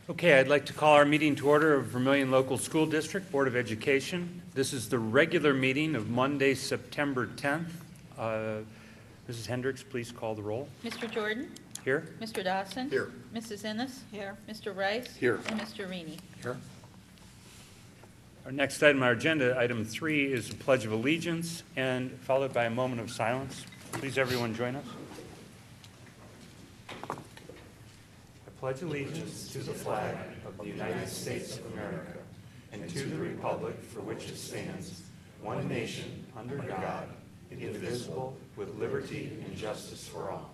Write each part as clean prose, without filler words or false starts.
Okay, I'd like to call our meeting to order of Vermillion Local School District Board of Education. This is the regular meeting of Monday, September 10th. Mrs. Hendricks, please call the roll. Mr. Jordan? Here? Mr. Dawson? Here. Mrs. Ennis? Here. Mr. Rice? Here. And Mr. Reaney? Here. Our next item on our agenda, item 3, is the Pledge of Allegiance, and followed by a moment of silence. Please, everyone, join us. I pledge allegiance to the flag of the United States of America and to the republic for which it stands, one nation, under God, indivisible, with liberty and justice for all.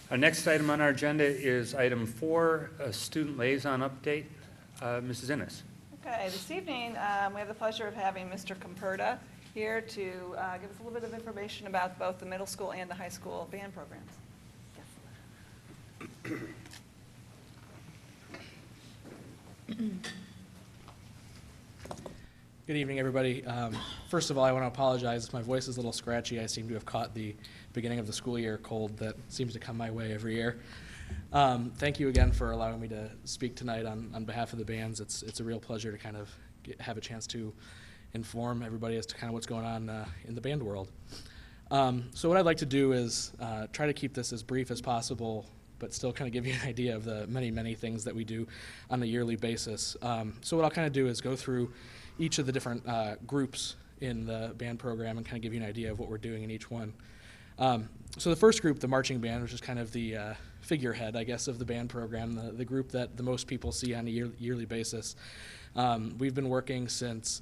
Our next item on our agenda is item 4, a student liaison update. Mrs. Ennis. Okay, this evening we have the pleasure of having Mr. Comperta here to give us a little bit of information about both the middle school and the high school band programs. Good evening, everybody. First of all, I want to apologize. My voice is a little scratchy. I seem to have caught the beginning of the school year cold that seems to come my way every year. Thank you again for allowing me to speak tonight on behalf of the bands. It's a real pleasure to kind of have a chance to inform everybody as to kind of what's going on in the band world. So what I'd like to do is try to keep this as brief as possible, but still kind of give you an idea of the many, many things that we do on a yearly basis. So what I'll kind of do is go through each of the different groups in the band program and kind of give you an idea of what we're doing in each one. So the first group, the marching band, which is kind of the figurehead, I guess, of the band program, the group that the most people see on a yearly basis. We've been working since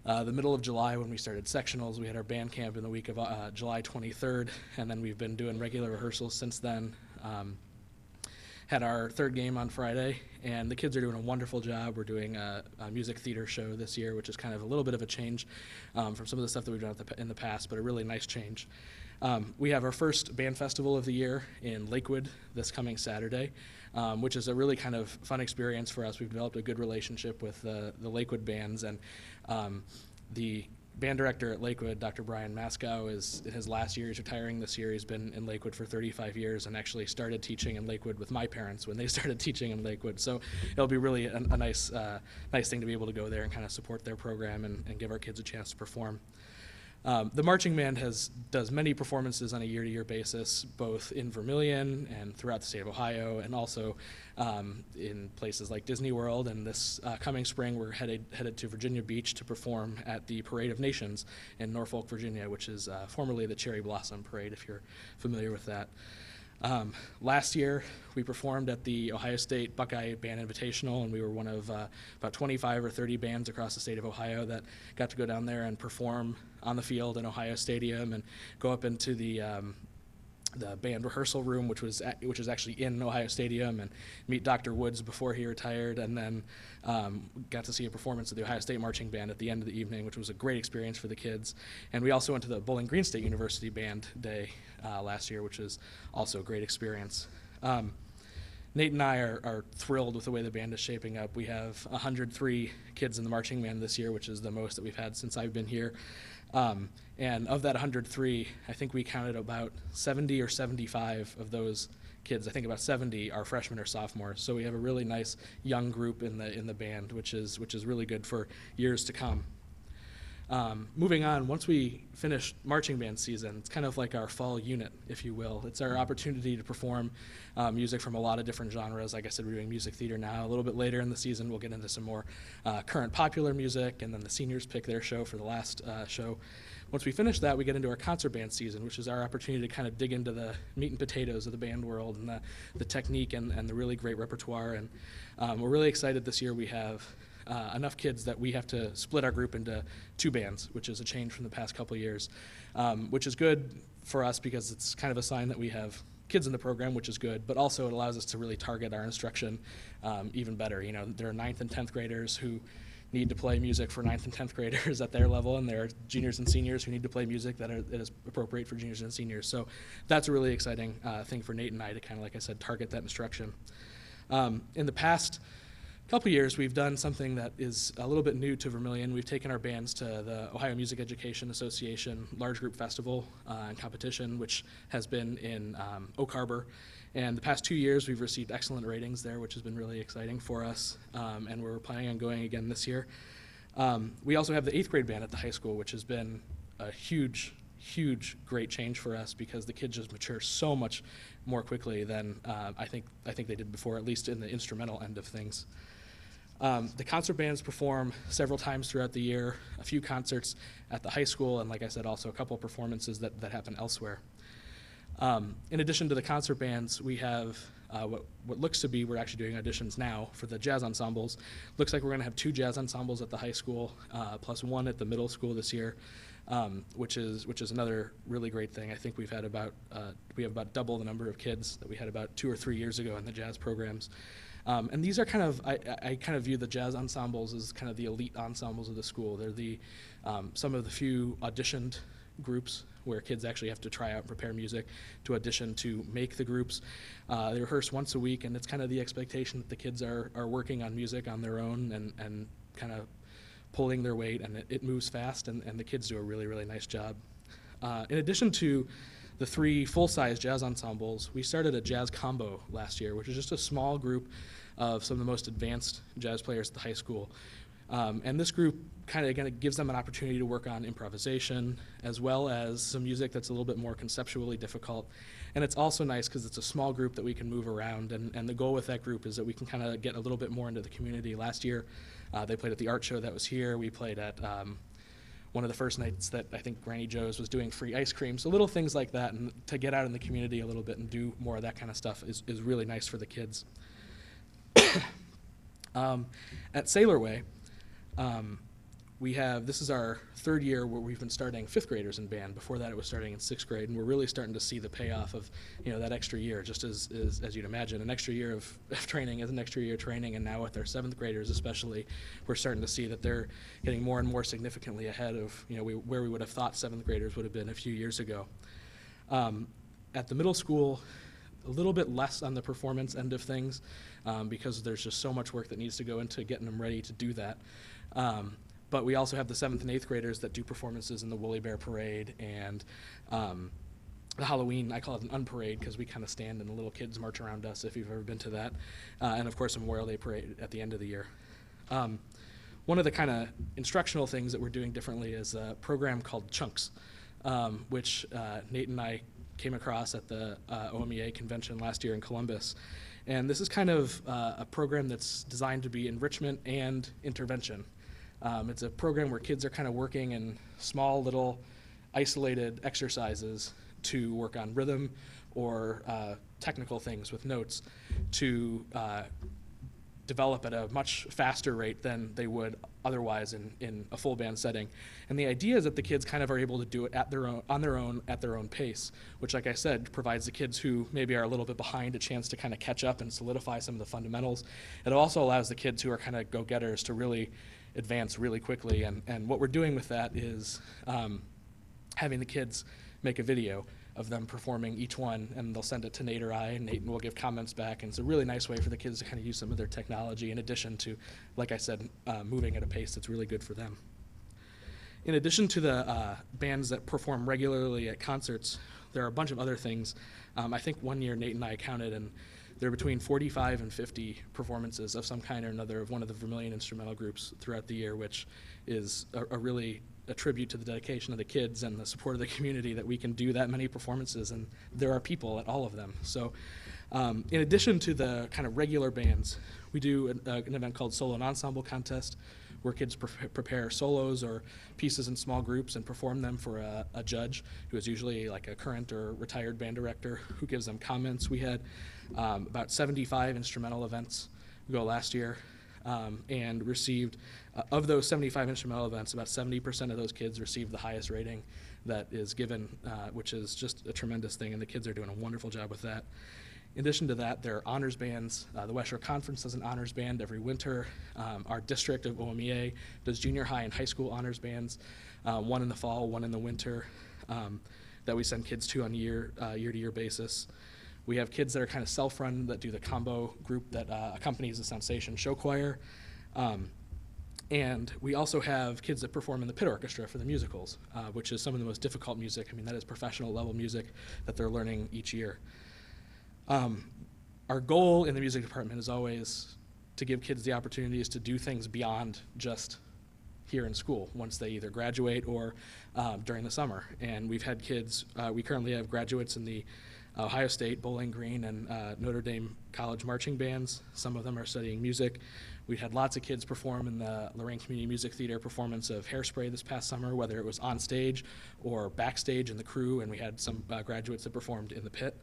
the middle of July when we started sectionals. We had our band camp in the week of July 23rd, and then we've been doing regular rehearsals since then. Had our third game on Friday, and the kids are doing a wonderful job. We're doing a music theater show this year, which is kind of a little bit of a change from some of the stuff that we've done in the past, but a really nice change. We have our first band festival of the year in Lakewood this coming Saturday, which is a really kind of fun experience for us. We've developed a good relationship with the Lakewood bands, and the band director at Lakewood, Dr. Brian Mascow, is in his last year. He's retiring this year. He's been in Lakewood for 35 years and actually started teaching in Lakewood with my parents when they started teaching in Lakewood. So it'll be really a nice thing to be able to go there and kind of support their program and give our kids a chance to perform. The marching band does many performances on a year-to-year basis, both in Vermillion and throughout the state of Ohio, and also in places like Disney World. And this coming spring, we're headed to Virginia Beach to perform at the Parade of Nations in Norfolk, Virginia, which is formerly the Cherry Blossom Parade, if you're familiar with that. Last year, we performed at the Ohio State Buckeye Band Invitational, and we were one of about 25 or 30 bands across the state of Ohio that got to go down there and perform on the field in Ohio Stadium and go up into the band rehearsal room, which is actually in Ohio Stadium, and meet Dr. Woods before he retired, and then got to see a performance of the Ohio State Marching Band at the end of the evening, which was a great experience for the kids. And we also went to the Bowling Green State University Band Day last year, which is also a great experience. Nate and I are thrilled with the way the band is shaping up. We have 103 kids in the marching band this year, which is the most that we've had since I've been here. And of that 103, I think we counted about 70 or 75 of those kids. I think about 70 are freshmen or sophomores. So we have a really nice young group in the band, which is really good for years to come. Moving on, once we finish marching band season, it's kind of like our fall unit, if you will. It's our opportunity to perform music from a lot of different genres. Like I said, we're doing music theater now. A little bit later in the season, we'll get into some more current popular music, and then the seniors pick their show for the last show. Once we finish that, we get into our concert band season, which is our opportunity to kind of dig into the meat and potatoes of the band world and the technique and the really great repertoire. And we're really excited this year. We have enough kids that we have to split our group into two bands, which is a change from the past couple of years, which is good for us because it's kind of a sign that we have kids in the program, which is good, but also it allows us to really target our instruction even better. You know, there are 9th and 10th graders who need to play music for 9th and 10th graders at their level, and there are juniors and seniors who need to play music that is appropriate for juniors and seniors. So that's a really exciting thing for Nate and I to kind of, like I said, target that instruction. In the past couple years, we've done something that is a little bit new to Vermillion. We've taken our bands to the Ohio Music Education Association Large Group Festival and competition, which has been in Oak Harbor. And the past 2 years, we've received excellent ratings there, which has been really exciting for us, and we're planning on going again this year. We also have the 8th grade band at the high school, which has been a huge, great change for us because the kids just mature so much more quickly than I think they did before, at least in the instrumental end of things. The concert bands perform several times throughout the year, a few concerts at the high school, and like I said, also a couple performances that happen elsewhere. In addition to the concert bands, we have what looks to be, we're actually doing auditions now for the jazz ensembles. Looks like we're going to have 2 jazz ensembles at the high school, plus 1 at the middle school this year, which is another really great thing. I think we have about double the number of kids that we had about 2 or 3 years ago in the jazz programs. And these are kind of, I kind of view the jazz ensembles as kind of the elite ensembles of the school. They're some of the few auditioned groups where kids actually have to try out and prepare music to audition to make the groups. They rehearse once a week, and it's kind of the expectation that the kids are working on music on their own and kind of pulling their weight, and it moves fast, and the kids do a really nice job. In addition to the 3 full-size jazz ensembles, we started a jazz combo last year, which is just a small group of some of the most advanced jazz players at the high school. And this group kind of gives them an opportunity to work on improvisation, as well as some music that's a little bit more conceptually difficult. And it's also nice because it's a small group that we can move around, and the goal with that group is that we can kind of get a little bit more into the community. Last year, they played at the art show that was here. We played at one of the first nights that I think Granny Joe's was doing free ice cream. So little things like that, and to get out in the community a little bit and do more of that kind of stuff is really nice for the kids. At Sailor Way, this is our 3rd year where we've been starting 5th graders in band. Before that, it was starting in 6th grade, and we're really starting to see the payoff of that extra year. Just as you'd imagine, an extra year of training is an extra year of training, and now with our 7th graders especially, we're starting to see that they're getting more and more significantly ahead of where we would have thought 7th graders would have been a few years ago. At the middle school, a little bit less on the performance end of things because there's just so much work that needs to go into getting them ready to do that. But we also have the 7th and 8th graders that do performances in the Woolly Bear Parade and the Halloween, I call it an unparade because we kind of stand and the little kids march around us if you've ever been to that. And of course, a Memorial Day Parade at the end of the year. One of the kind of instructional things that we're doing differently is a program called Chunks, which Nate and I came across at the OMEA convention last year in Columbus. And this is kind of a program that's designed to be enrichment and intervention. It's a program where kids are kind of working in small little isolated exercises to work on rhythm or technical things with notes to develop at a much faster rate than they would otherwise in a full band setting. And the idea is that the kids kind of are able to do it at their own pace, which, like I said, provides the kids who maybe are a little bit behind a chance to kind of catch up and solidify some of the fundamentals. It also allows the kids who are kind of go-getters to really advance really quickly. And what we're doing with that is having the kids make a video of them performing each one, and they'll send it to Nate or I, and Nate will give comments back, and it's a really nice way for the kids to kind of use some of their technology in addition to, like I said, moving at a pace that's really good for them. In addition to the bands that perform regularly at concerts, there are a bunch of other things. I think one year Nate and I counted, and there are between 45 and 50 performances of some kind or another of one of the Vermillion instrumental groups throughout the year, which is a tribute to the dedication of the kids and the support of the community that we can do that many performances, and there are people at all of them. So in addition to the kind of regular bands, we do an event called Solo and Ensemble Contest, where kids prepare solos or pieces in small groups and perform them for a judge who is usually like a current or retired band director who gives them comments. We had about 75 instrumental events go last year and received, of those 75 instrumental events, about 70% of those kids received the highest rating that is given, which is just a tremendous thing, and the kids are doing a wonderful job with that. In addition to that, there are honors bands. The West Shore Conference does an honors band every winter. Our district of OMEA does junior high and high school honors bands, one in the fall, one in the winter, that we send kids to on a year-to-year basis. We have kids that are kind of self-run that do the combo group that accompanies the Sensation Show Choir. And we also have kids that perform in the pit orchestra for the musicals, which is some of the most difficult music. I mean, that is professional level music that they're learning each year. Our goal in the music department is always to give kids the opportunities to do things beyond just here in school once they either graduate or during the summer. And we've had kids, we currently have graduates in the Ohio State, Bowling Green, and Notre Dame College marching bands. Some of them are studying music. We had lots of kids perform in the Lorraine Community Music Theater performance of Hairspray this past summer, whether it was on stage or backstage in the crew, and we had some graduates that performed in the pit.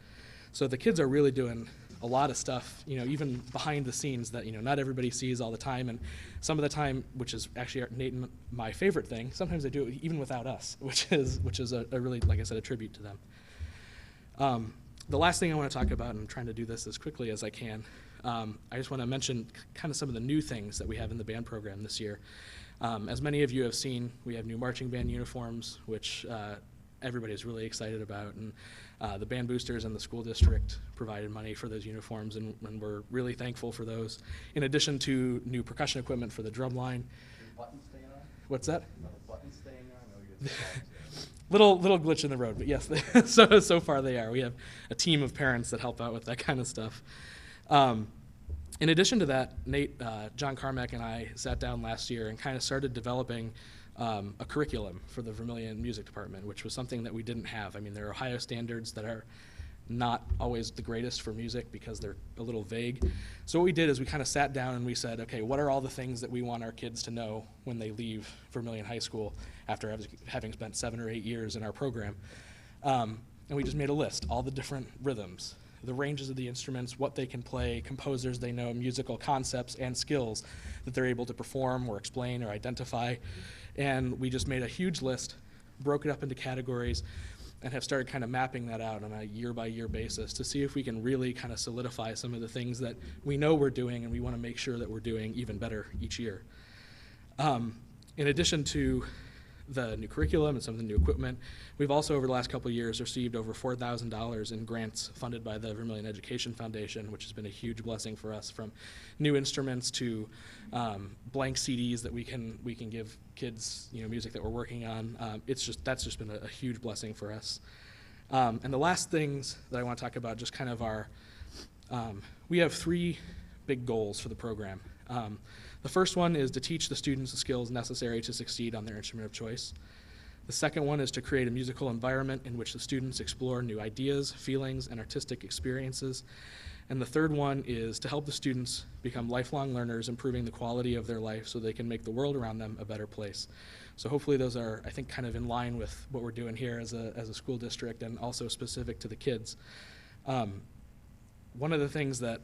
So the kids are really doing a lot of stuff, you know, even behind the scenes that, you know, not everybody sees all the time. And some of the time, which is actually Nate and my favorite thing, sometimes they do it even without us, which is a really, like I said, a tribute to them. The last thing I want to talk about, and I'm trying to do this as quickly as I can, I just want to mention kind of some of the new things that we have in the band program this year. As many of you have seen, we have new marching band uniforms, which everybody's really excited about, and the band boosters and the school district provided money for those uniforms, and we're really thankful for those. In addition to new percussion equipment for the drum line. Buttons staying on? What's that? Buttons staying on? No, you get Little glitch in the road, but yes, so far they are. We have a team of parents that help out with that kind of stuff. In addition to that, Nate, John Carmack, and I sat down last year and kind of started developing a curriculum for the Vermilion Music Department, which was something that we didn't have. I mean, there are Ohio standards that are not always the greatest for music because they're a little vague. So what we did is we kind of sat down and we said, okay, what are all the things that we want our kids to know when they leave Vermilion High School after having spent 7 or 8 years in our program? And we just made a list, all the different rhythms, the ranges of the instruments, what they can play, composers they know, musical concepts and skills that they're able to perform or explain or identify. And we just made a huge list, broke it up into categories, and have started kind of mapping that out on a year-by-year basis to see if we can really kind of solidify some of the things that we know we're doing and we want to make sure that we're doing even better each year. In addition to the new curriculum and some of the new equipment, we've also over the last couple of years received over $4,000 in grants funded by the Vermilion Education Foundation, which has been a huge blessing for us, from new instruments to blank CDs that we can give kids, you know, music that we're working on. That's just been a huge blessing for us. And the last things that I want to talk about, just kind of our, we have 3 big goals for the program. The first one is to teach the students the skills necessary to succeed on their instrument of choice. The second one is to create a musical environment in which the students explore new ideas, feelings, and artistic experiences. And the third one is to help the students become lifelong learners, improving the quality of their life so they can make the world around them a better place. So hopefully those are, I think, kind of in line with what we're doing here as a school district and also specific to the kids. One of the things that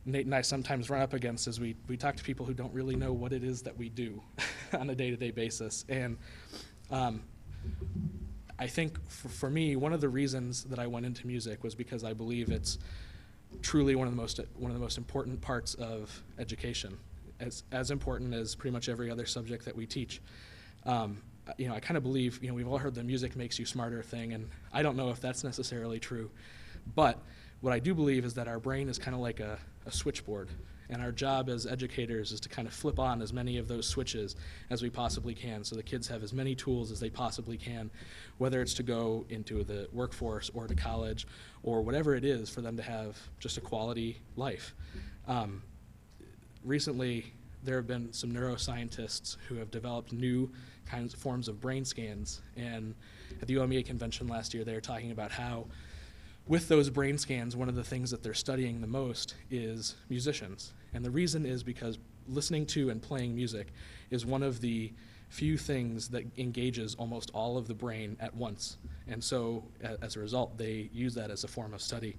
Nate and I sometimes run up against is we talk to people who don't really know what it is that we do on a day-to-day basis. And I think for me, one of the reasons that I went into music was because I believe it's truly one of the most important parts of education, as important as pretty much every other subject that we teach. You know, I kind of believe, you know, we've all heard the music makes you smarter thing, and I don't know if that's necessarily true, but what I do believe is that our brain is kind of like a switchboard, and our job as educators is to kind of flip on as many of those switches as we possibly can so the kids have as many tools as they possibly can, whether it's to go into the workforce or to college or whatever it is for them to have just a quality life. Recently, there have been some neuroscientists who have developed new kinds of forms of brain scans, and at the OMEA convention last year, they were talking about how with those brain scans, one of the things that they're studying the most is musicians. And the reason is because listening to and playing music is one of the few things that engages almost all of the brain at once. And so as a result, they use that as a form of study.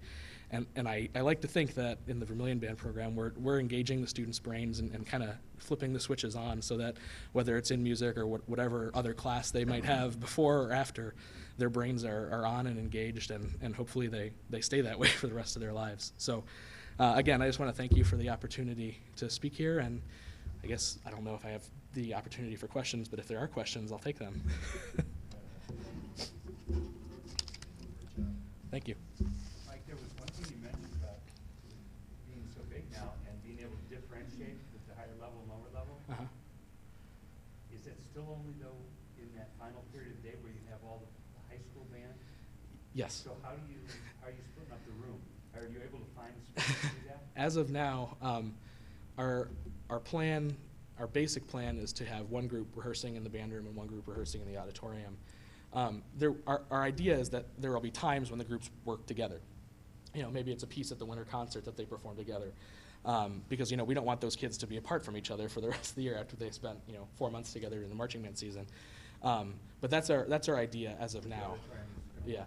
And I like to think that in the Vermilion Band program, we're engaging the students' brains and kind of flipping the switches on so that whether it's in music or whatever other class they might have before or after, their brains are on and engaged, and hopefully they stay that way for the rest of their lives. So again, I just want to thank you for the opportunity to speak here, and I guess I don't know if I have the opportunity for questions, but if there are questions, I'll take them. Thank you. Mike, there was one thing you mentioned about being so big now and being able to differentiate with the higher level and lower level. Uh-huh. Is it still only though in that final period of the day where you have all the high school band? Yes. So how are you splitting up the room? Are you able to find space to do that? As of now, our plan, our basic plan is to have one group rehearsing in the band room and one group rehearsing in the auditorium. Our idea is that there will be times when the groups work together. You know, maybe it's a piece at the winter concert that they perform together. Because, you know, we don't want those kids to be apart from each other for the rest of the year after they spent, 4 months together in the marching band season. But that's our idea as of now. Yeah.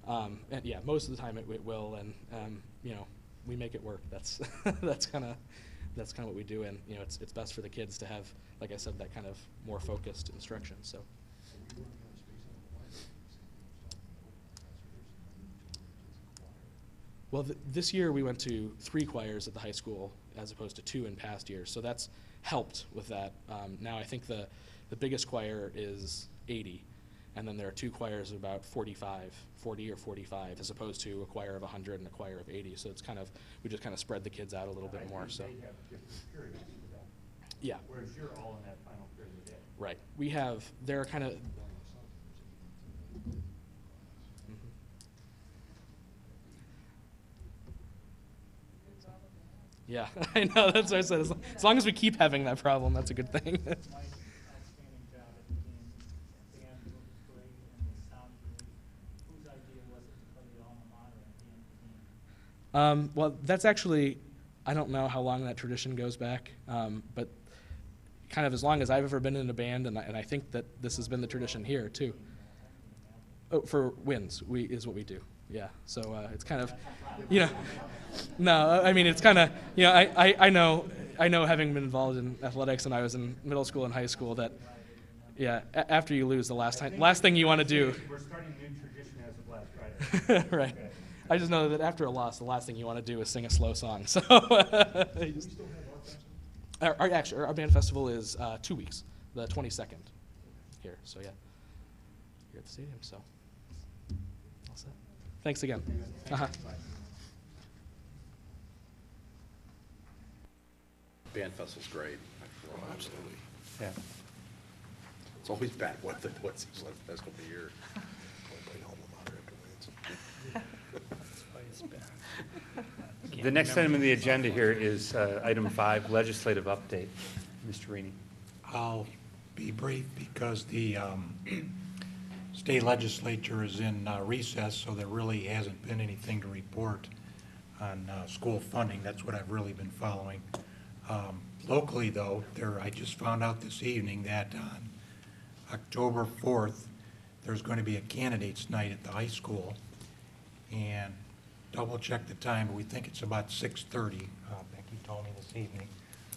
And yeah, most of the time it will, and we make it work. That's that's kind of what we do, and it's best for the kids to have, like I said, that kind of more focused instruction. So. Well, this year we went to 3 choirs at the high school as opposed to 2 in past years, so that's helped with that. Now I think the biggest choir is 80, and then there are 2 choirs of about 40 or 45, as opposed to a choir of 100 and a choir of 80. So it's we just kind of spread the kids out a little bit more. So. They have different periods for that. Yeah. Whereas you're all in that final period of the day. Right. They're kind of. Yeah, I know, that's what I said. As long as we keep having that problem, that's a good thing. Mike's outstanding job at the band looked great and the sound great. Whose idea was it to play the alma mater at the end of the game? Well, that's actually, I don't know how long that tradition goes back, but kind of as long as I've ever been in a band, and I think that this has been the tradition here too. Oh, for wins, is what we do. Yeah, so it's kind of, no, I mean, it's kind of, I know having been involved in athletics and I was in middle school and high school that, yeah, after you lose the last thing you want to do. We're starting a new tradition as of last Friday. Right. Okay. I just know that after a loss, the last thing you want to do is sing a slow song. So, our band festival is 2 weeks, the 22nd here. So yeah, here at the stadium. So, all set. Thanks again. Band festival's great. Absolutely. Yeah. It's always bad weather. What's the festival of the year? The next item on the agenda here is item 5, legislative update. Mr. Reedy. I'll be brief because the state legislature is in recess, so there really hasn't been anything to report on school funding. That's what I've really been following. Locally, though, I just found out this evening that on October 4th, there's going to be a candidates night at the high school, and double-check the time, but we think it's about 6:30. Becky told me this evening.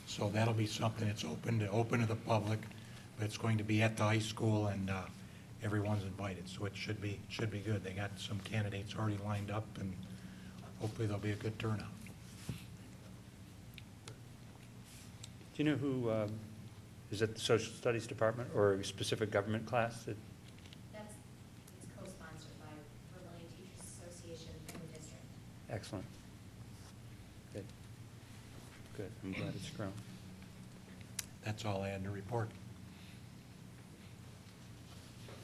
So that'll be something that's open to the public, but it's going to be at the high school, and everyone's invited, so it should be good. They got some candidates already lined up, and hopefully there'll be a good turnout. Do you know who, is it the social studies department or a specific government class? It's co-sponsored by Vermilion Teachers Association and the district. Excellent. Good. Good. I'm glad it's grown. That's all I had to report.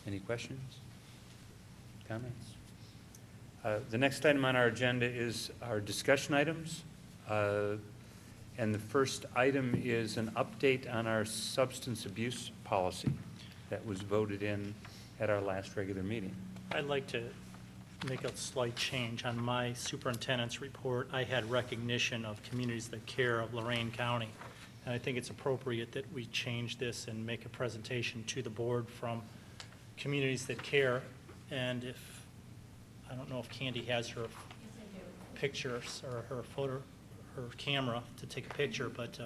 Any questions? Comments? The next item on our agenda is our discussion items. And the first item is an update on our substance abuse policy that was voted in at our last regular meeting. I'd like to make a slight change. On my superintendent's report, I had recognition of communities that care of Lorain County. And I think it's appropriate that we change this and make a presentation to the board from communities that care. And I don't know if Candy has her. Yes, I do. pictures or her camera to take a picture, but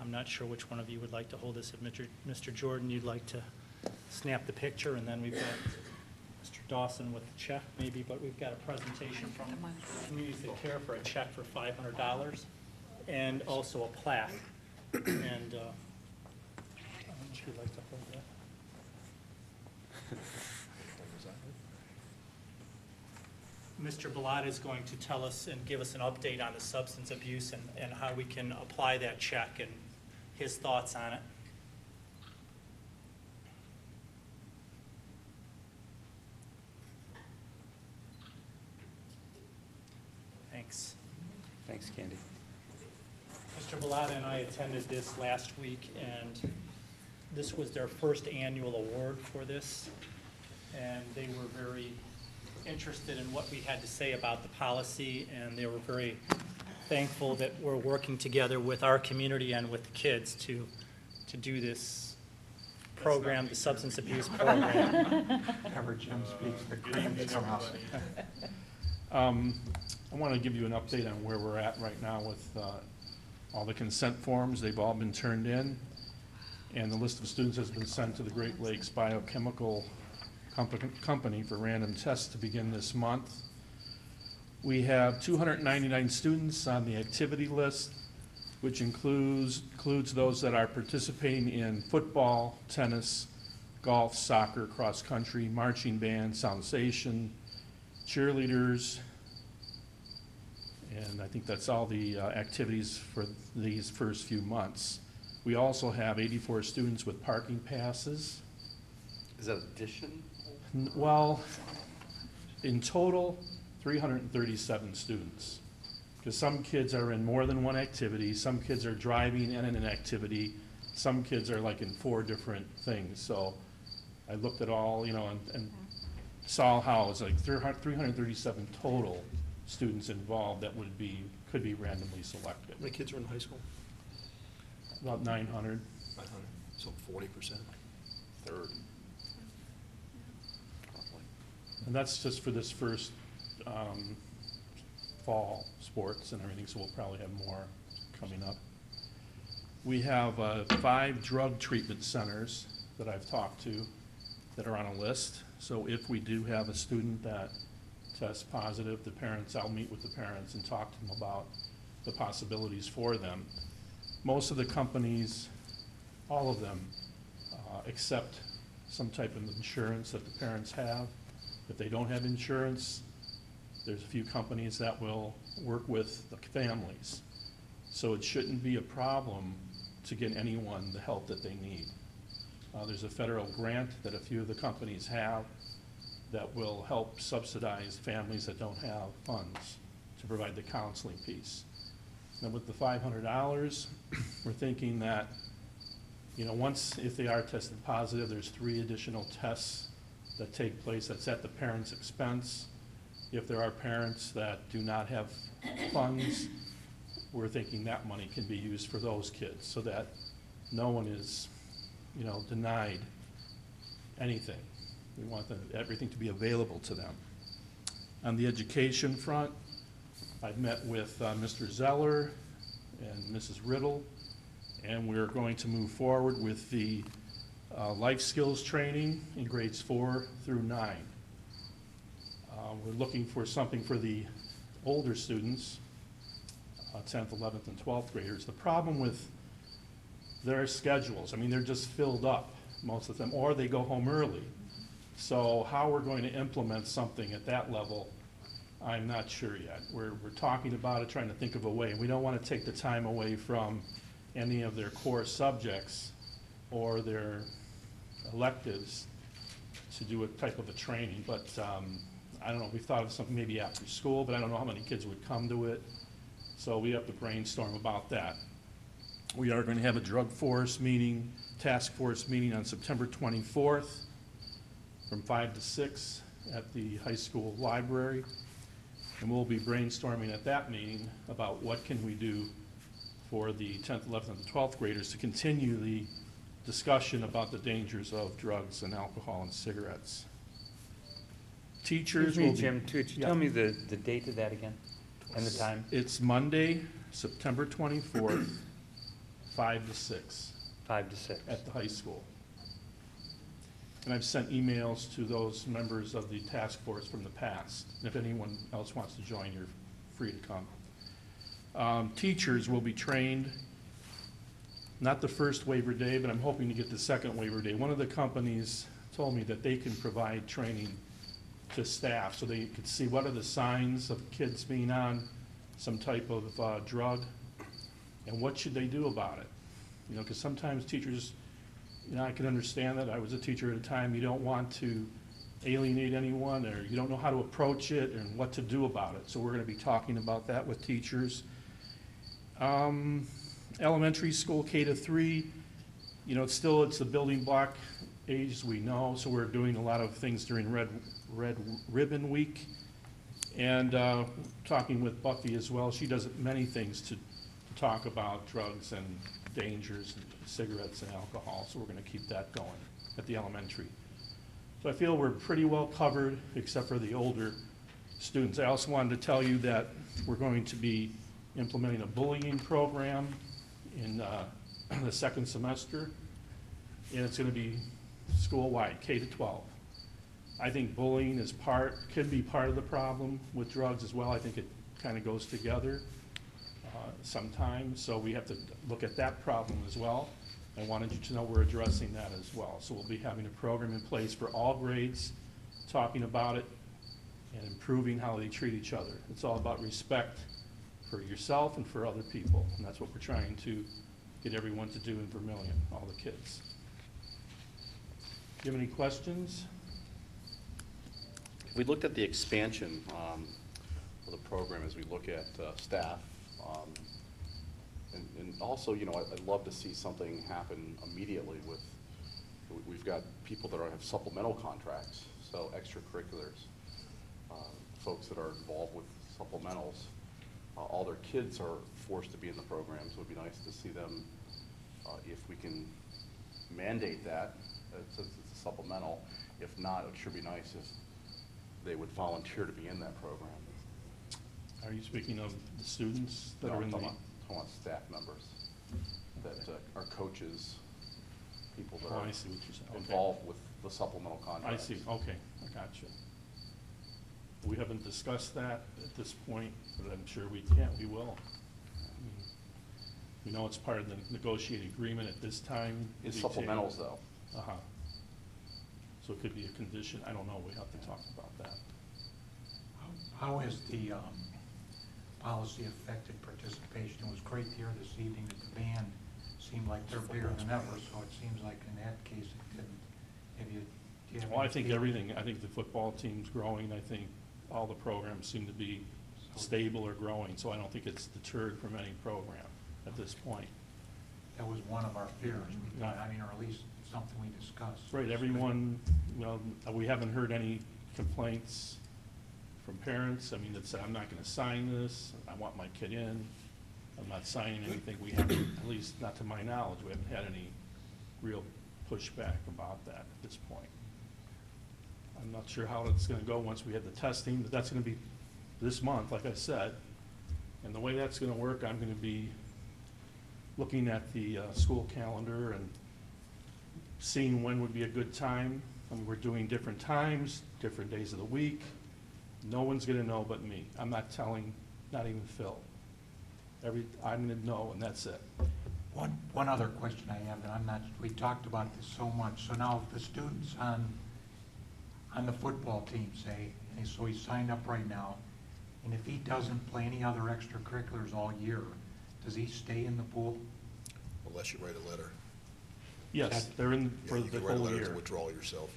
I'm not sure which one of you would like to hold this. If Mr. Jordan, you'd like to snap the picture, and then we've got Mr. Dawson with the check maybe, but we've got a presentation from Communities That Care for a check for $500 and also a plaque. And I don't know if you'd like to hold that. Mr. Bellotta is going to tell us and give us an update on the substance abuse and how we can apply that check and his thoughts on it. Thanks. Thanks, Candy. Mr. Bellotta and I attended this last week, and this was their first annual award for this, and they were very interested in what we had to say about the policy, and they were very thankful that we're working together with our community and with the kids to do this program, the substance abuse program. Ever Jim speaks, the cream comes. I want to give you an update on where we're at right now with all the consent forms. They've all been turned in, and the list of students has been sent to the Great Lakes Biochemical Company for random tests to begin this month. We have 299 students on the activity list, which includes those that are participating in football, tennis, golf, soccer, cross country, marching band, soundization, cheerleaders, and I think that's all the activities for these first few months. We also have 84 students with parking passes. Is that addition? Well, in total, 337 students. Because some kids are in more than one activity, some kids are driving and in an activity, some kids are like in 4 different things. So I looked at all, and saw how it's like 337 total students involved that could be randomly selected. How many kids are in high school? About 900. 900, so 40%? Third. And that's just for this first fall sports and everything, so we'll probably have more coming up. We have 5 drug treatment centers that I've talked to that are on a list. So if we do have a student that tests positive, I'll meet with the parents and talk to them about the possibilities for them. Most of the companies, all of them, accept some type of insurance that the parents have. If they don't have insurance, there's a few companies that will work with the families. So it shouldn't be a problem to get anyone the help that they need. There's a federal grant that a few of the companies have that will help subsidize families that don't have funds to provide the counseling piece. Now with the $500, we're thinking that, if they are tested positive, there's 3 additional tests that take place. That's at the parent's expense. If there are parents that do not have funds, we're thinking that money can be used for those kids so that no one is, denied anything. We want everything to be available to them. On the education front, I've met with Mr. Zeller and Mrs. Riddle, and we're going to move forward with the life skills training in grades 4 through 9. We're looking for something for the older students, 10th, 11th, and 12th graders. The problem with their schedules, they're just filled up, most of them, or they go home early. So how we're going to implement something at that level, I'm not sure yet. We're talking about it, trying to think of a way. We don't want to take the time away from any of their core subjects or their electives to do a type of a training. But I don't know, we thought of something maybe after school, but I don't know how many kids would come to it. So we have to brainstorm about that. We are going to have a drug force meeting, task force meeting on September 24th from 5 to 6 at the high school library. And we'll be brainstorming at that meeting about what can we do for the 10th, 11th, and 12th graders to continue the discussion about the dangers of drugs and alcohol and cigarettes. Teachers will be... Jim, could you tell me the date of that again? And the time? It's Monday, September 24th, 5 to 6 5 to 6. at the high school. And I've sent emails to those members of the task force from the past. If anyone else wants to join, you're free to come. Teachers will be trained, not the first waiver day, but I'm hoping to get the second waiver day. One of the companies told me that they can provide training to staff so they could see what are the signs of kids being on some type of drug and what should they do about it. You know, because sometimes teachers, you know, I can understand that. I was a teacher at a time. You don't want to alienate anyone, or you don't know how to approach it and what to do about it. So we're going to be talking about that with teachers. Elementary school, K to 3, you know, it's the building block age, as we know. So we're doing a lot of things during Red Ribbon Week, and talking with Buffy as well. She does many things to talk about drugs and dangers, and cigarettes and alcohol, so we're going to keep that going at the elementary. So I feel we're pretty well covered, except for the older students. I also wanted to tell you that we're going to be implementing a bullying program in the second semester, and it's going to be school-wide, K to 12. I think bullying can be part of the problem with drugs as well. I think it kind of goes together sometimes, so we have to look at that problem as well. I wanted you to know we're addressing that as well. So we'll be having a program in place for all grades, talking about it and improving how they treat each other. It's all about respect for yourself and for other people, and that's what we're trying to get everyone to do in Vermillion, all the kids. Do you have any questions? We looked at the expansion of the program as we look at staff. And also, you know, I'd love to see something happen immediately with, we've got people that have supplemental contracts, so extracurriculars, folks that are involved with supplementals. All their kids are forced to be in the program, so it'd be nice to see them, if we can mandate that, since it's a supplemental. If not, it should be nice if they would volunteer to be in that program. Are you speaking of the students that are in the? I want staff members that are coaches, people that Oh, are I see what you're saying. Okay. involved with the supplemental I contracts. see, okay, I got you. We haven't discussed that at this point, but I'm sure we will. I mean, we know it's part of the negotiated agreement at this time. It's supplementals though. Uh-huh. So it could be a condition, I don't know, we have to talk about that. How has the policy affected participation? It was great to hear this evening that the band seemed like they're bigger than ever, so it seems like in that case it didn't. Do you have Well, I any think feeling? everything, I think the football team's growing, I think all the programs seem to be stable or growing, so I don't think it's deterred from any program at this point. That was one of our fears, we thought, I mean, or at least something we discussed. Right, everyone, well, we haven't heard any complaints from parents. I mean, that said, I'm not gonna sign this, I want my kid in, I'm not signing anything. We haven't, at least not to my knowledge, we haven't had any real pushback about that at this point. I'm not sure how it's gonna go once we have the testing, but that's gonna be this month, like I said. And the way that's gonna work, I'm gonna be looking at the school calendar and seeing when would be a good time. I mean, we're doing different times, different days of the week. No one's gonna know but me. I'm not telling, not even Phil. I'm gonna know, and that's it. One other question I have, and I'm not, we talked about this so much, so now if the student's on the football team, say, and so he's signed up right now, and if he doesn't play any other extracurriculars all year, does he stay in the pool? Unless you write a letter. Yes, they're in Yeah, for you the can write a whole letter to year. withdraw yourself.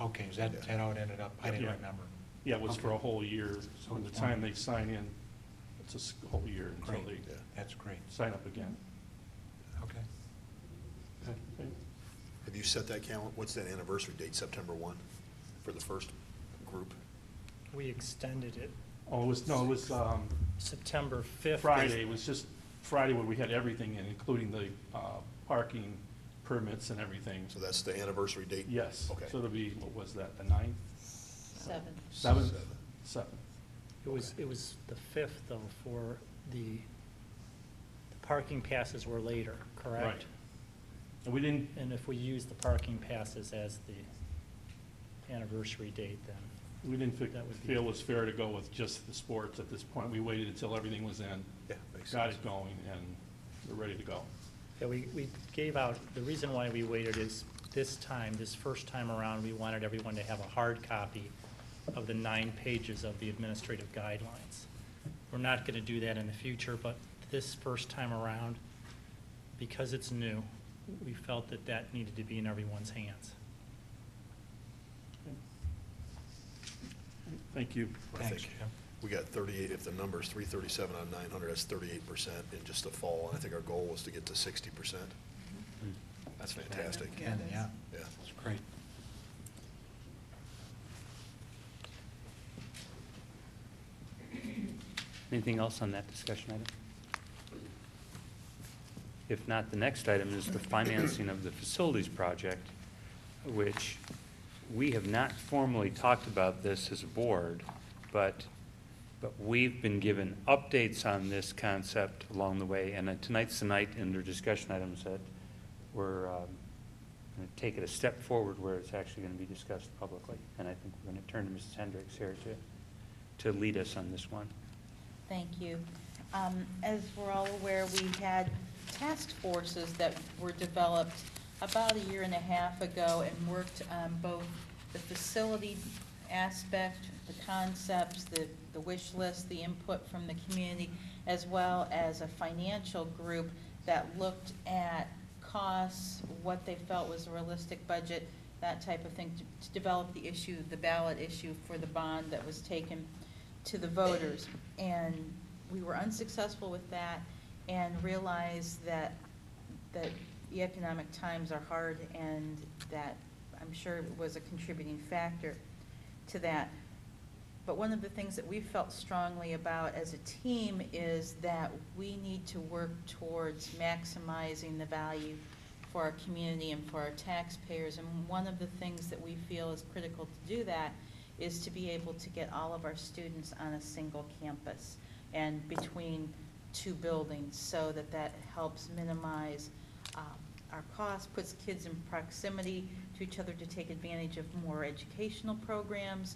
Okay, is that how it ended up? I didn't Yeah. remember. Yeah, it was for a whole year. So From the it's time one- they sign in, it's whole year until Great. they Yeah. That's great. sign up again. Okay. Good. Okay. Have you set that calendar? What's that anniversary date, September 1, for the first group? We extended it Oh, it was September 5th. Friday. It was just Friday when we had everything in, including the parking permits and everything. So that's the anniversary date? Yes. Okay. So it'll be, what was that, the 9th? 7. 7th? 7th. It was the 5th, though, for the parking passes were later, correct? Right. And we didn't, And if we use the parking passes as the anniversary date, then we didn't That would be- feel it was fair to go with just the sports at this point. We waited until everything was in, Yeah, makes got sense. it going, and we're ready to go. yeah, we gave out, the reason why we waited is this first time around, we wanted everyone to have a hard copy of the 9 pages of the administrative guidelines. We're not going to do that in the future, but this first time around, because it's new, we felt that that needed to be in everyone's hands. Thank you. I Thanks, think Jim. we got 38, if the number's 337 on 900, that's 38% in just the fall. And I think our goal was to get to 60%. That's fantastic. Again, yeah, Yeah. it's great. Anything else on that discussion item? If not, the next item is the financing of the facilities project, which we have not formally talked about this as a board, but we've been given updates on this concept along the way, and tonight's the night under discussion items that we're going to take it a step forward where it's actually going to be discussed publicly. And I think we're going to turn to Mrs. Hendricks here to lead us on this one. Thank you. As we're all aware, we had task forces that were developed about a year and a half ago and worked on both the facility aspect, the concepts, the wish list, the input from the community, as well as a financial group that looked at costs, what they felt was a realistic budget, that type of thing, to develop the issue, the ballot issue for the bond that was taken to the voters. And we were unsuccessful with that and realized that the economic times are hard, and that I'm sure it was a contributing factor to that. But one of the things that we felt strongly about as a team is that we need to work towards maximizing the value for our community and for our taxpayers. And one of the things that we feel is critical to do that is to be able to get all of our students on a single campus and between 2 buildings, so that helps minimize our costs, puts kids in proximity to each other to take advantage of more educational programs,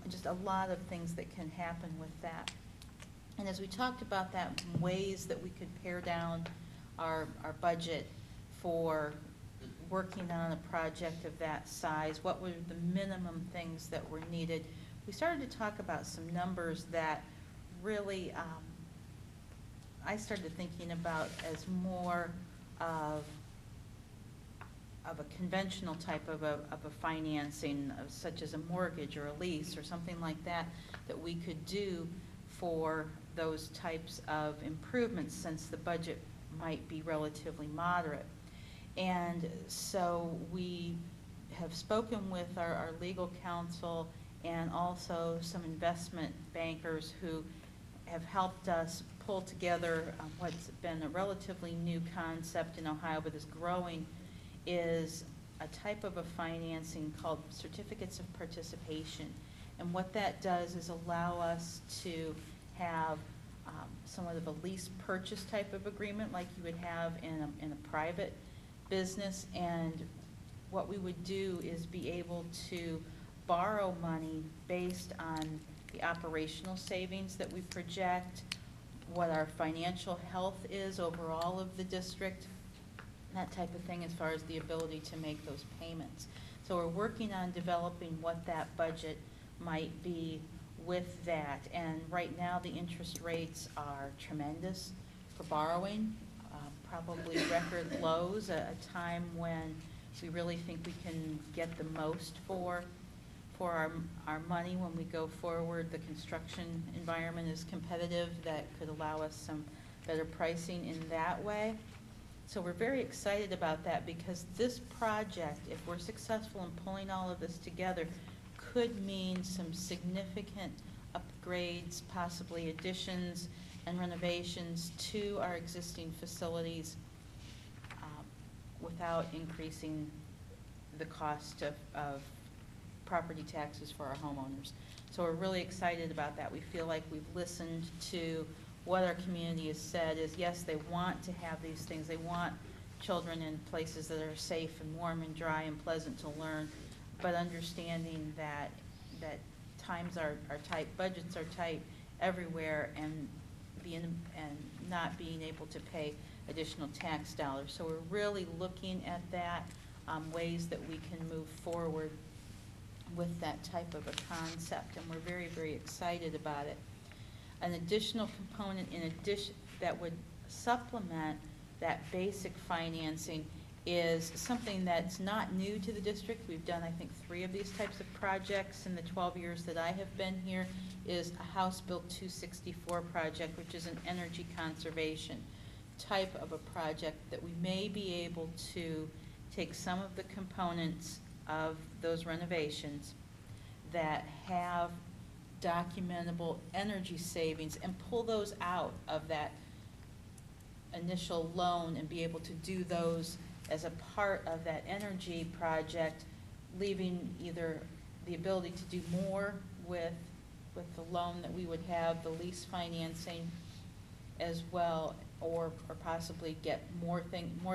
just a lot of things that can happen with that. And as we talked about that, ways that we could pare down our budget for working on a project of that size, what were the minimum things that were needed, we started to talk about some numbers that really I started thinking about as more of a conventional type of a financing, such as a mortgage or a lease or something like that, that we could do for those types of improvements, since the budget might be relatively moderate. And so we have spoken with our legal counsel and also some investment bankers who have helped us pull together what's been a relatively new concept in Ohio, but is growing, is a type of a financing called certificates of participation. And what that does is allow us to have somewhat of a lease purchase type of agreement like you would have in a private business. And what we would do is be able to borrow money based on the operational savings that we project, what our financial health is overall of the district, that type of thing, as far as the ability to make those payments. So we're working on developing what that budget might be with that. And right now, the interest rates are tremendous for borrowing, probably record lows, a time when we really think we can get the most for our money when we go forward. The construction environment is competitive. That could allow us some better pricing in that way. So we're very excited about that, because this project, if we're successful in pulling all of this together, could mean some significant upgrades, possibly additions and renovations to our existing facilities without increasing the cost of property taxes for our homeowners. So we're really excited about that. We feel like we've listened to what our community has said is, yes, they want to have these things. They want children in places that are safe and warm and dry and pleasant to learn, but understanding that times are tight, budgets are tight everywhere, and not being able to pay additional tax dollars. So we're really looking at that, ways that we can move forward with that type of a concept, and we're very, very excited about it. An additional component in addition that would supplement that basic financing is something that's not new to the district. We've done, I think, 3 of these types of projects in the 12 years that I have been here, is a House Bill 264 project, which is an energy conservation type of a project that we may be able to take some of the components of those renovations that have documentable energy savings and pull those out of that initial loan and be able to do those as a part of that energy project, leaving either the ability to do more with the loan that we would have, the lease financing as well, or possibly get more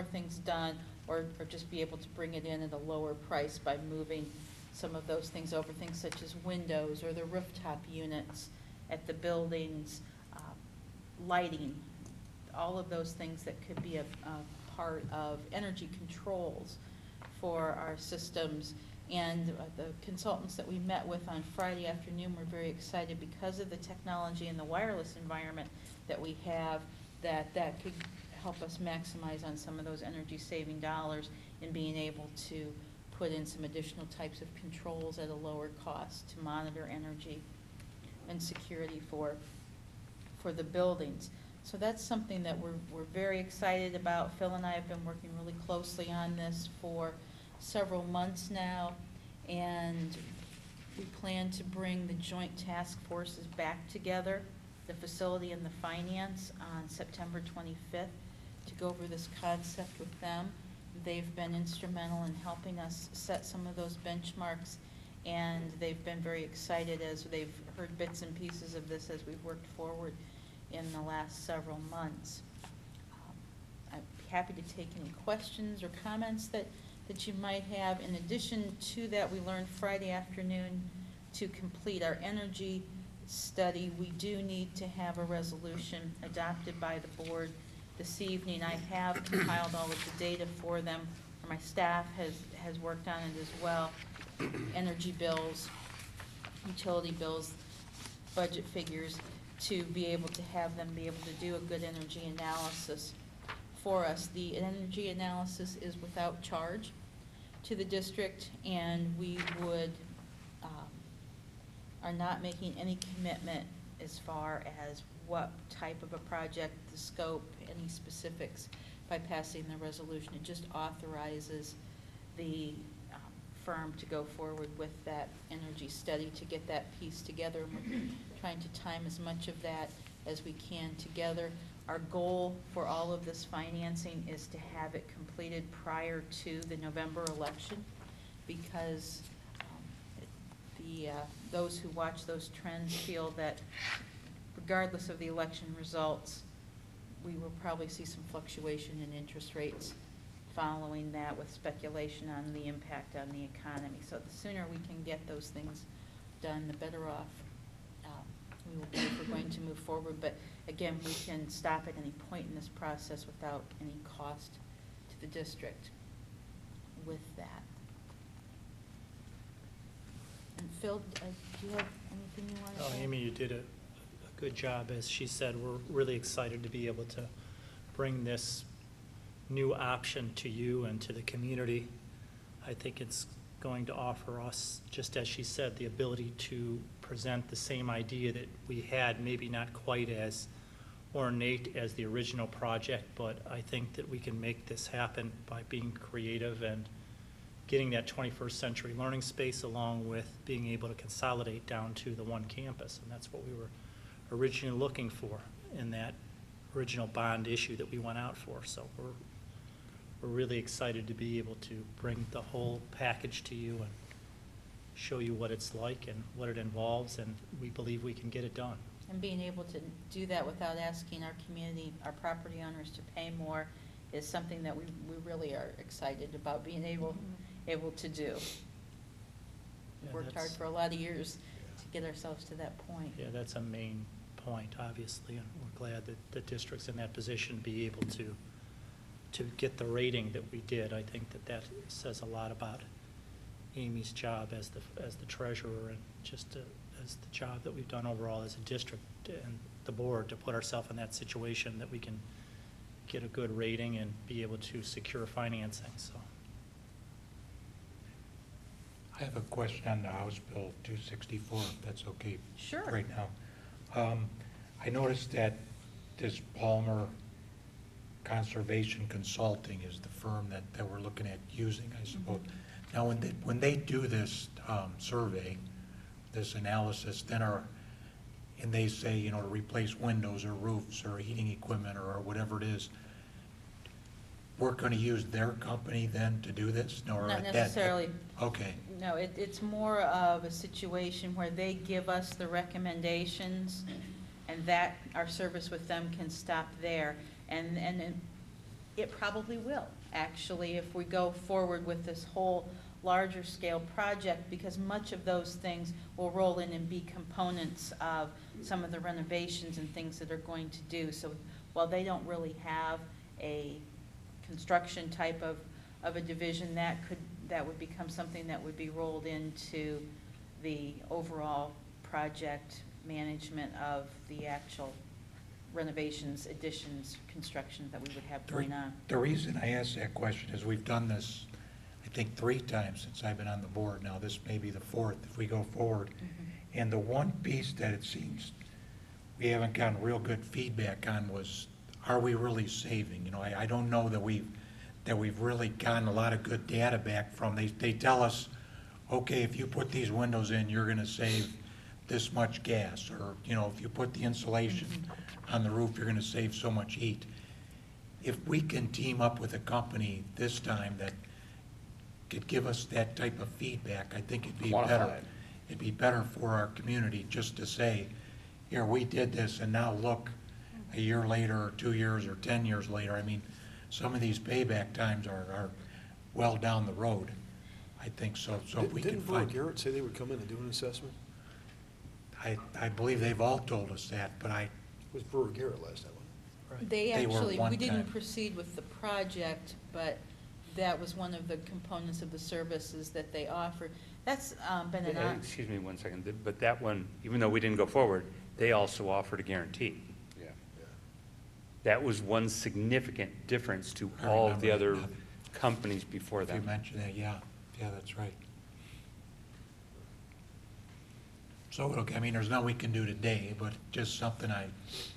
things done, or just be able to bring it in at a lower price by moving some of those things over, things such as windows or the rooftop units at the buildings, lighting, all of those things that could be a part of energy controls for our systems. And the consultants that we met with on Friday afternoon were very excited because of the technology and the wireless environment that we have, that could help us maximize on some of those energy saving dollars in being able to put in some additional types of controls at a lower cost to monitor energy and security for the buildings. So that's something that we're very excited about. Phil and I have been working really closely on this for several months now, and we plan to bring the joint task forces back together, the facility and the finance, on September 25th to go over this concept with them. They've been instrumental in helping us set some of those benchmarks, and they've been very excited as they've heard bits and pieces of this as we've worked forward in the last several months. I'd be happy to take any questions or comments that you might have. In addition to that, we learned Friday afternoon to complete our energy study, we do need to have a resolution adopted by the board this evening. I have compiled all of the data for them, or my staff has worked on it as well. Energy bills, utility bills, budget figures, to be able to have them be able to do a good energy analysis for us. The energy analysis is without charge to the district, and we are not making any commitment as far as what type of a project, the scope, any specifics by passing the resolution. It just authorizes the firm to go forward with that energy study to get that piece together. And we're trying to time as much of that as we can together. Our goal for all of this financing is to have it completed prior to the November election, because those who watch those trends feel that regardless of the election results, we will probably see some fluctuation in interest rates following that, with speculation on the impact on the economy. So the sooner we can get those things done, the better off we will be if we're going to move forward. But again, we can stop at any point in this process without any cost to the district with that. And Phil, do you have anything you want to Oh, add? Amy, you did a good job. As she said, we're really excited to be able to bring this new option to you and to the community. I think it's going to offer us, just as she said, the ability to present the same idea that we had, maybe not quite as ornate as the original project, but I think that we can make this happen by being creative and getting that 21st century learning space, along with being able to consolidate down to the one campus. And that's what we were originally looking for in that original bond issue that we went out for. So we're really excited to be able to bring the whole package to you and show you what it's like and what it involves, and we believe we can get it done. And being able to do that without asking our community, our property owners to pay more is something that we really are excited about being able to do. Yeah, Worked hard that's- for a lot of years to get ourselves to that point. Yeah, that's a main point, obviously, and we're glad that the district's in that position to be able to get the rating that we did. I think that says a lot about Amy's job as the treasurer, and just as the job that we've done overall as a district and the board to put ourselves in that situation that we can get a good rating and be able to secure financing, so. I have a question on the House Bill 264, if that's okay. Sure. Right now. I noticed that this Palmer Conservation Consulting is the firm that we're looking at using, I suppose. Now, when they do this survey, this analysis, and they say, you know, to replace windows or roofs or heating equipment or whatever it is, we're going to use their company then to do this? No, or Not that- necessarily. Okay. No, it's more of a situation where they give us the recommendations, and that our service with them can stop there. And it probably will, actually, if we go forward with this whole larger scale project, because much of those things will roll in and be components of some of the renovations and things that are going to do. So while they don't really have a construction type of a division, that would become something that would be rolled into the overall project management of the actual renovations, additions, construction that we would have going on. The reason I asked that question is we've done this, I think, 3 times since I've been on the board. Now, this may be the 4th if we go forward. And the one piece that it seems we haven't gotten real good feedback on was, are we really saving? You know, I don't know that we've really gotten a lot of good data back from. They tell us, okay, if you put these windows in, you're gonna save this much gas, or, you know, if you put the insulation on the roof, you're gonna save so much heat. If we can team up with a company this time that could give us that type of feedback, I think it'd be Quantify better. it. It'd be better for our community just to say, here, we did this, and now look, a year later, or 2 years, or 10 years later. I mean, some of these payback times are well down the road, I think, so if we can Didn't Brewer find. Garrett say they would come in and do an assessment? I believe they've all told us that, but It was Brewer Garrett last time, wasn't Right. They They were actually, one we didn't time. proceed with the project, but that was one of the components of the services that they offered. That's been an, Excuse me one second, but that one, even though we didn't go forward, they also offered a guarantee. Yeah. it? Yeah. That was one significant difference to I all of the remember other that. companies before if you them. mention that, yeah, that's right. So, look, I mean, there's nothing we can do today, but just something I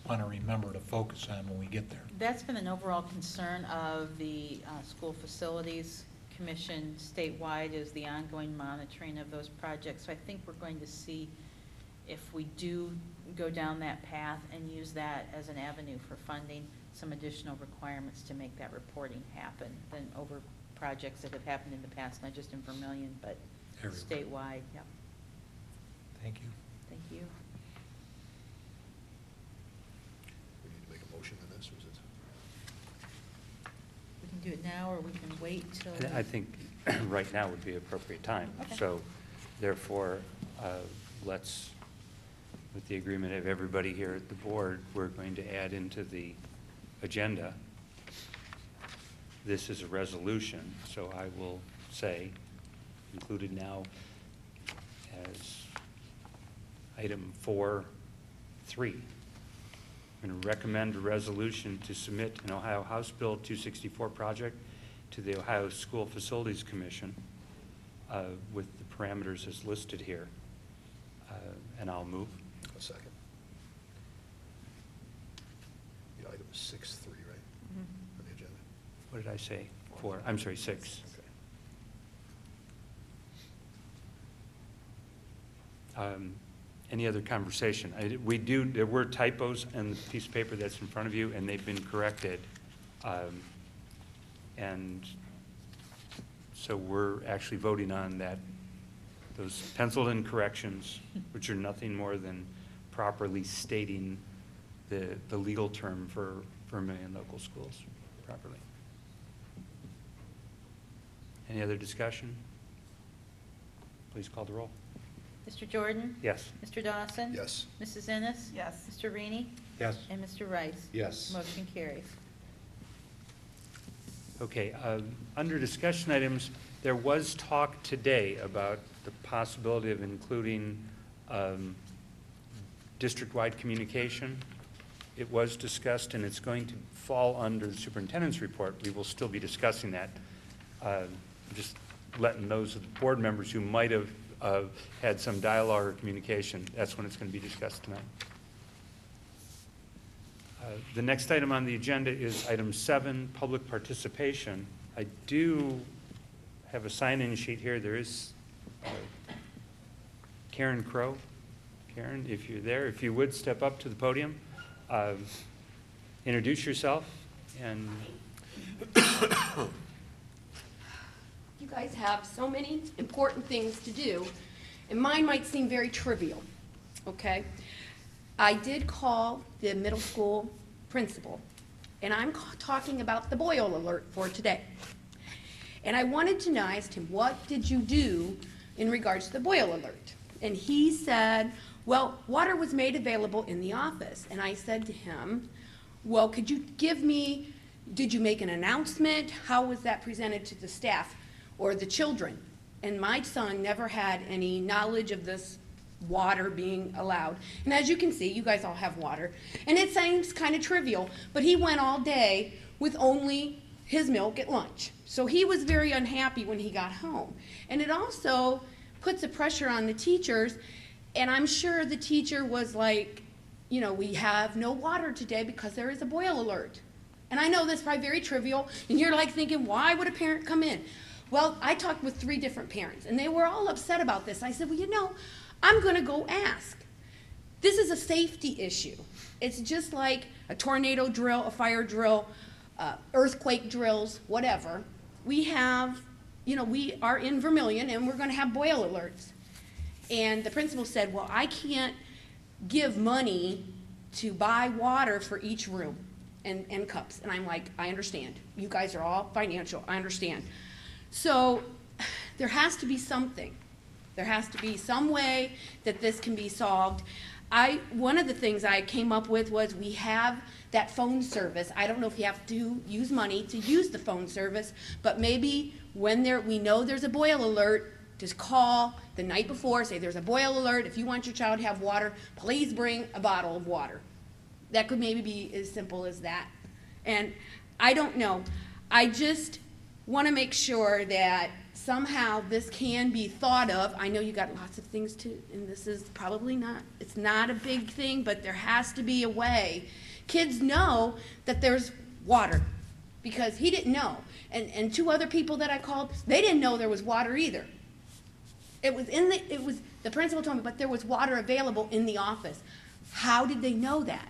want to remember to focus on when we get there. that's been an overall concern of the School Facilities Commission statewide, is the ongoing monitoring of those projects. So I think we're going to see if we do go down that path and use that as an avenue for funding, some additional requirements to make that reporting happen than over projects that have happened in the past, not just in Vermillion, but Everywhere. statewide. Yep. Thank you. Thank you. We need to make a motion on this, or is it? We can do it now, or we can wait till. I think right now would be appropriate time. Okay. So therefore, let's, with the agreement of everybody here at the board, we're going to add into the agenda. This is a resolution, so I will say, included now as item 4.3. I'm going to recommend a resolution to submit an Ohio House Bill 264 project to the Ohio School Facilities Commission with the parameters as listed here. And I'll move. A second. The item is 6.3, right, on the agenda? What did I say? 4, I'm sorry, 6. Okay. Any other conversation? There were typos in the piece of paper that's in front of you, and they've been corrected. And so we're actually voting on that those penciled-in corrections, which are nothing more than properly stating the legal term for Vermillion Local Schools properly. Any other discussion? Please call the roll. Mr. Jordan? Yes. Mr. Dawson? Yes. Mrs. Ennis? Yes. Mr. Rainey? Yes. And Mr. Rice? Yes. Motion carries. Okay, under discussion items, there was talk today about the possibility of including district-wide communication. It was discussed, and it's going to fall under the superintendent's report. We will still be discussing that. Just letting those of the board members who might have had some dialogue or communication, that's when it's going to be discussed tonight. The next item on the agenda is item 7, public participation. I do have a sign-in sheet here. There is Karen Crow. Karen, if you're there, if you would step up to the podium, introduce yourself, and You guys have so many important things to do, and mine might seem very trivial, okay? I did call the middle school principal, and I'm talking about the boil alert for today. And I wanted to know, I asked him, what did you do in regards to the boil alert? And he said, well, water was made available in the office. And I said to him, well, could you give me, did you make an announcement? How was that presented to the staff or the children? And my son never had any knowledge of this water being allowed. And as you can see, you guys all have water. And it seems kind of trivial, but he went all day with only his milk at lunch. So he was very unhappy when he got home. And it also puts a pressure on the teachers, and I'm sure the teacher was like, you know, we have no water today because there is a boil alert. And I know that's probably very trivial, and you're like thinking, why would a parent come in? Well, I talked with 3 different parents, and they were all upset about this. I said, well, you know, I'm going to go ask. This is a safety issue. It's just like a tornado drill, a fire drill, earthquake drills, whatever. We have, you know, we are in Vermillion, and we're going to have boil alerts. And the principal said, well, I can't give money to buy water for each room and cups. And I'm like, I understand. You guys are all financial. I understand. So there has to be something. There has to be some way that this can be solved. One of the things I came up with was we have that phone service. I don't know if you have to use money to use the phone service, but maybe when we know there's a boil alert, just call the night before, say there's a boil alert. If you want your child to have water, please bring a bottle of water. That could maybe be as simple as that. And I don't know. I just want to make sure that somehow this can be thought of. I know you got lots of things to, and this is probably not, it's not a big thing, but there has to be a way. Kids know that there's water because he didn't know. And 2 other people that I called, they didn't know there was water either. The principal told me, but there was water available in the office. How did they know that?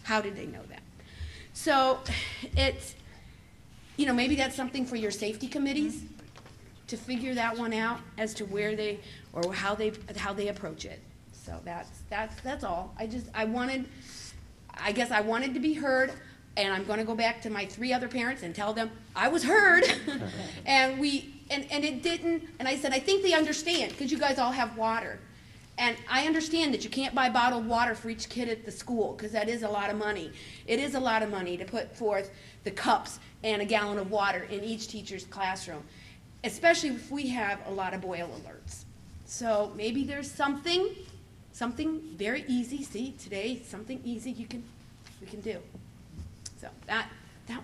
How did they know that? So it's, you know, maybe that's something for your safety committees to figure that one out as to where they, or how they approach it. So that's all. I guess I wanted to be heard, and I'm going to go back to my 3 other parents and tell them I was heard. And it didn't, and I said, I think they understand because you guys all have water. And I understand that you can't buy bottled water for each kid at the school because that is a lot of money. It is a lot of money to put forth the cups and a gallon of water in each teacher's classroom, especially if we have a lot of boil alerts. So maybe there's something very easy. See, today, something easy we can do. So that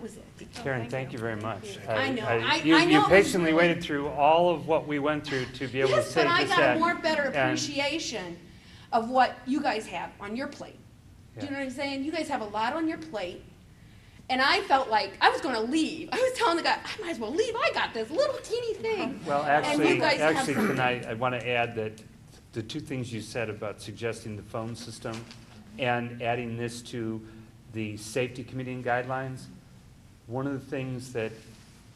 was it. Karen, thank you very much. I know. I You know it was patiently really- waited through all of what we went through to be able to Yes, say but I just got that. a more better And- appreciation of what you guys have on your plate. Do you Yeah. know what I'm saying? You guys have a lot on your plate. And I felt like I was going to leave. I was telling the guy, I might as well leave. I got this little teeny thing. Well, And you guys actually, have- tonight, I want to add that the 2 things you said about suggesting the phone system and adding this to the safety committee and guidelines, one of the things that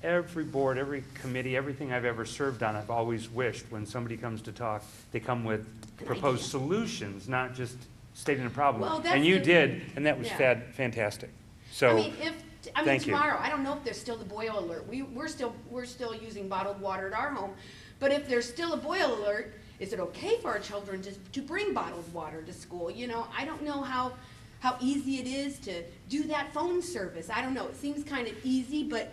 every board, every committee, everything I've ever served on, I've always wished when somebody comes to talk, they come with proposed idea. solutions, not just stating a problem. Well, that's And you the- did, and that was Yeah. fantastic. I So, mean, thank you. tomorrow, I don't know if there's still the boil alert. We're still using bottled water at our home. But if there's still a boil alert, is it okay for our children to bring bottled water to school? You know, I don't know how easy it is to do that phone service. I don't know. It seems kind of easy, but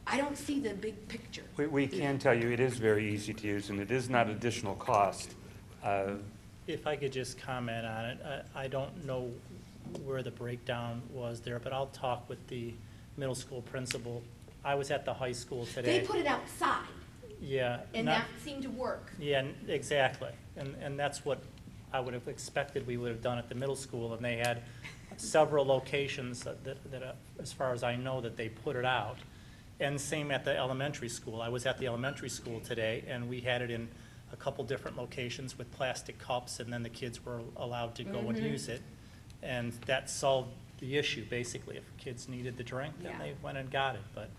I don't see the big picture. we can tell you it is very easy to use, and it is not additional cost. If I could just comment on it, I don't know where the breakdown was there, but I'll talk with the middle school principal. I was at the high school today. They put it outside, Yeah. and not- that seemed to work. Yeah, exactly. And that's what I would have expected we would have done at the middle school, and they had several locations that as far as I know, that they put it out. And same at the elementary school. I was at the elementary school today, and we had it in a couple different locations with plastic cups, and then the kids were allowed to go and use it. And that solved the issue, basically. If kids needed the drink, then Yeah. they went and got it. But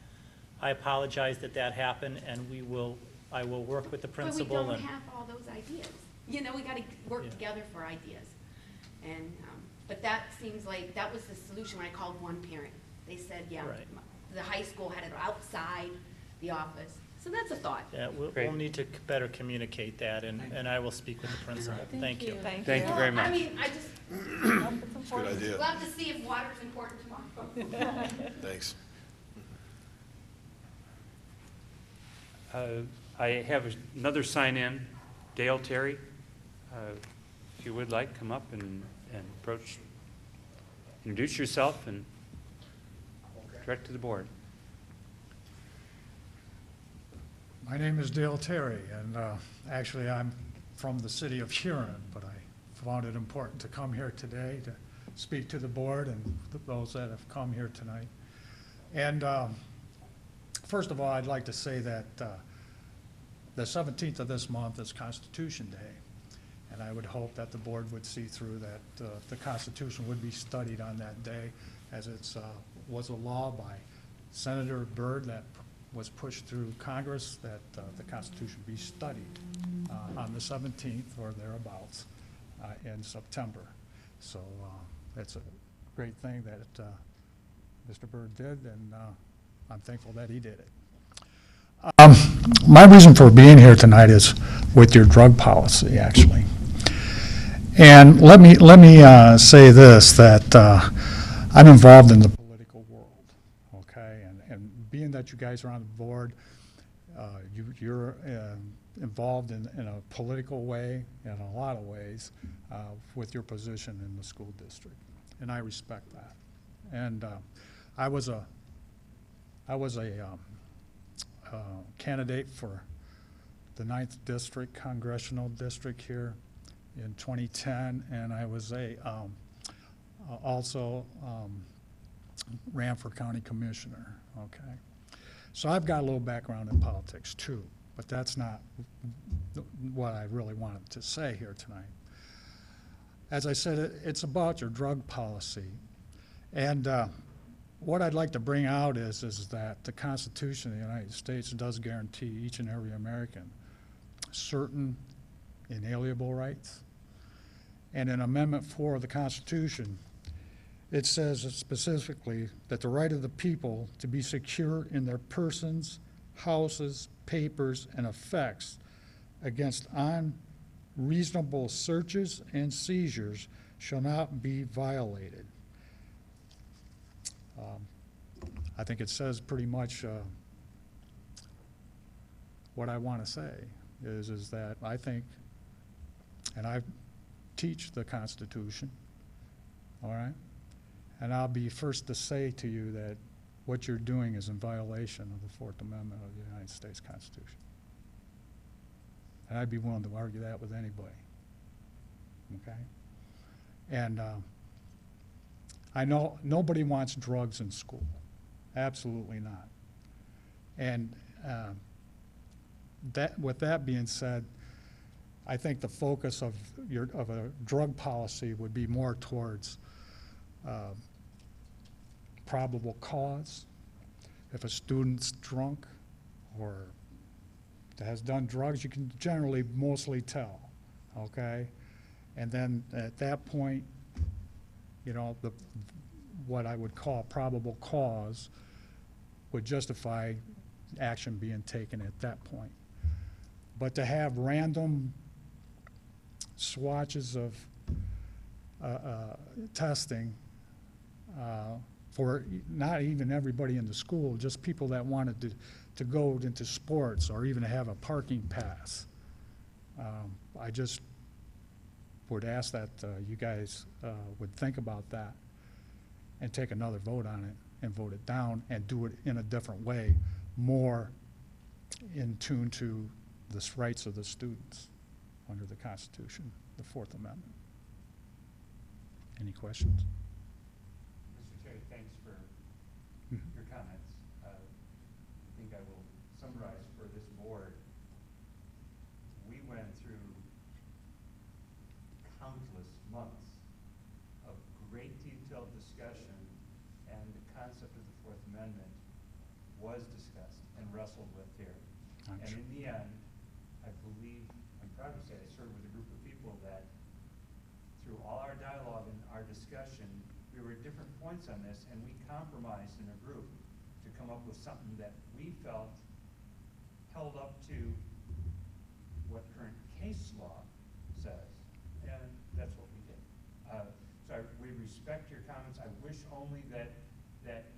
I apologize that happened, and I will work with the But we principal don't and. have all those ideas. You know, we gotta work Yeah. together for ideas. And, but that seems like, that was the solution when I called one parent. They said, yeah, Right. the high school had it outside the office. So that's a thought. Yeah, we'll Great. need to better communicate that, and I will speak with the principal. Thank you. Thank you very much. I mean, I just, It's a good idea. love to see if water's important tomorrow. Thanks. I have another sign-in. Dale Terry, if you would like, come up and approach, introduce yourself and direct to the board. My name is Dale Terry, and actually I'm from the city of Huron, but I found it important to come here today to speak to the board and those that have come here tonight. And first of all, I'd like to say that the 17th of this month is Constitution Day, and I would hope that the board would see through that the Constitution would be studied on that day, as it was a law by Senator Byrd that was pushed through Congress that the Constitution be studied on the 17th or thereabouts in September. So that's a great thing that Mr. Byrd did, and I'm thankful that he did it. My reason for being here tonight is with your drug policy, actually. And let me say this, that I'm involved in the political world, okay? And being that you guys are on the board, you're involved in a political way, in a lot of ways, with your position in the school district. And I respect that. And I was a candidate for the 9th District, Congressional District here in 2010, and I was also ran for county commissioner, okay? So I've got a little background in politics too, but that's not what I really wanted to say here tonight. As I said, it's about your drug policy. And what I'd like to bring out is that the Constitution of the United States does guarantee each and every American certain inalienable rights. And in Amendment 4 of the Constitution, it says specifically that the right of the people to be secure in their persons, houses, papers, and effects against unreasonable searches and seizures shall not be violated. I think it says pretty much what I want to say is that I think, and I teach the Constitution, all right? And I'll be first to say to you that what you're doing is in violation of the Fourth Amendment of the United States Constitution. And I'd be willing to argue that with anybody, okay? And I know nobody wants drugs in school, absolutely not. And with that being said, I think the focus of a drug policy would be more towards probable cause, If a student's drunk or has done drugs, you can generally mostly tell, okay? And then at that point, you know, what I would call probable cause would justify action being taken at that point. But to have random swatches of testing for not even everybody in the school, just people that wanted to go into sports or even have a parking pass. I just would ask that you guys would think about that and take another vote on it and vote it down and do it in a different way, more in tune to the rights of the students under the Constitution, the Fourth Amendment. Any questions? Mr. Terry, thanks for your comments. I think I will summarize for this board. We went through countless months of great detailed discussion, and the concept of the Fourth Amendment was discussed and wrestled with here. And in the end, I believe, I'm proud to say, I served with a group of people that through all our dialogue and our discussion, we were at different points on this, and we compromised in a group to come up with something that we felt held up to what current case law says, and that's what we did. We respect your comments. I wish only that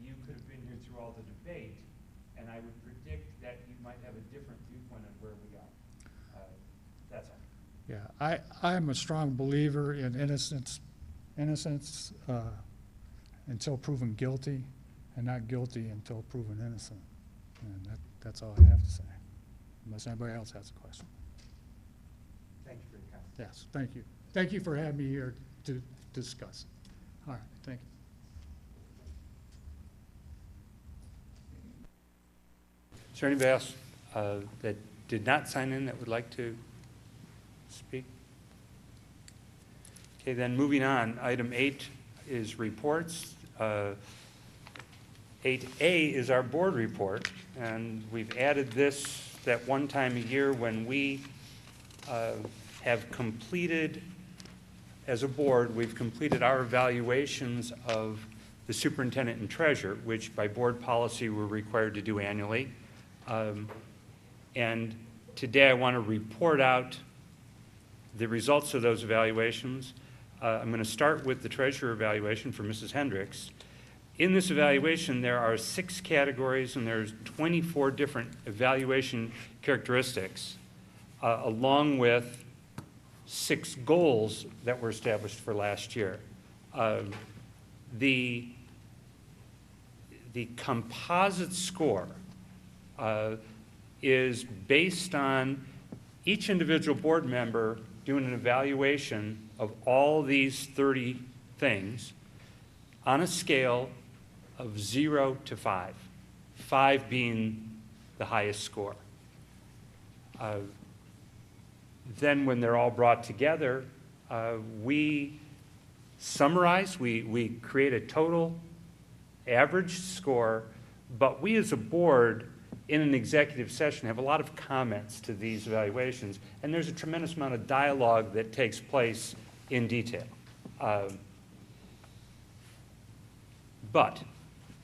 you could have been here through all the debate, and I would predict that you might have a different viewpoint of where we got. That's all. Yeah, I'm a strong believer in innocence until proven guilty, and not guilty until proven innocent. And that's all I have to say, unless anybody else has a question. Thank you for your comments. Yes, thank you. Thank you for having me here to discuss. All right, thank you. Is there anybody else that did not sign in that would like to speak? Okay, then moving on, item 8 is reports. 8A is our board report, and we've added this that one time a year when we have completed, as a board, we've completed our evaluations of the superintendent and treasurer, which by board policy we're required to do annually. And today I want to report out the results of those evaluations. I'm going to start with the treasurer evaluation for Mrs. Hendricks. In this evaluation, there are 6 categories and there's 24 different evaluation characteristics, along with 6 goals that were established for last year. The composite score is based on each individual board member doing an evaluation of all these 30 things on a scale of 0 to 5, 5 being the highest score. Then when they're all brought together, we summarize, we create a total average score, but we as a board in an executive session have a lot of comments to these evaluations, and there's a tremendous amount of dialogue that takes place in detail. But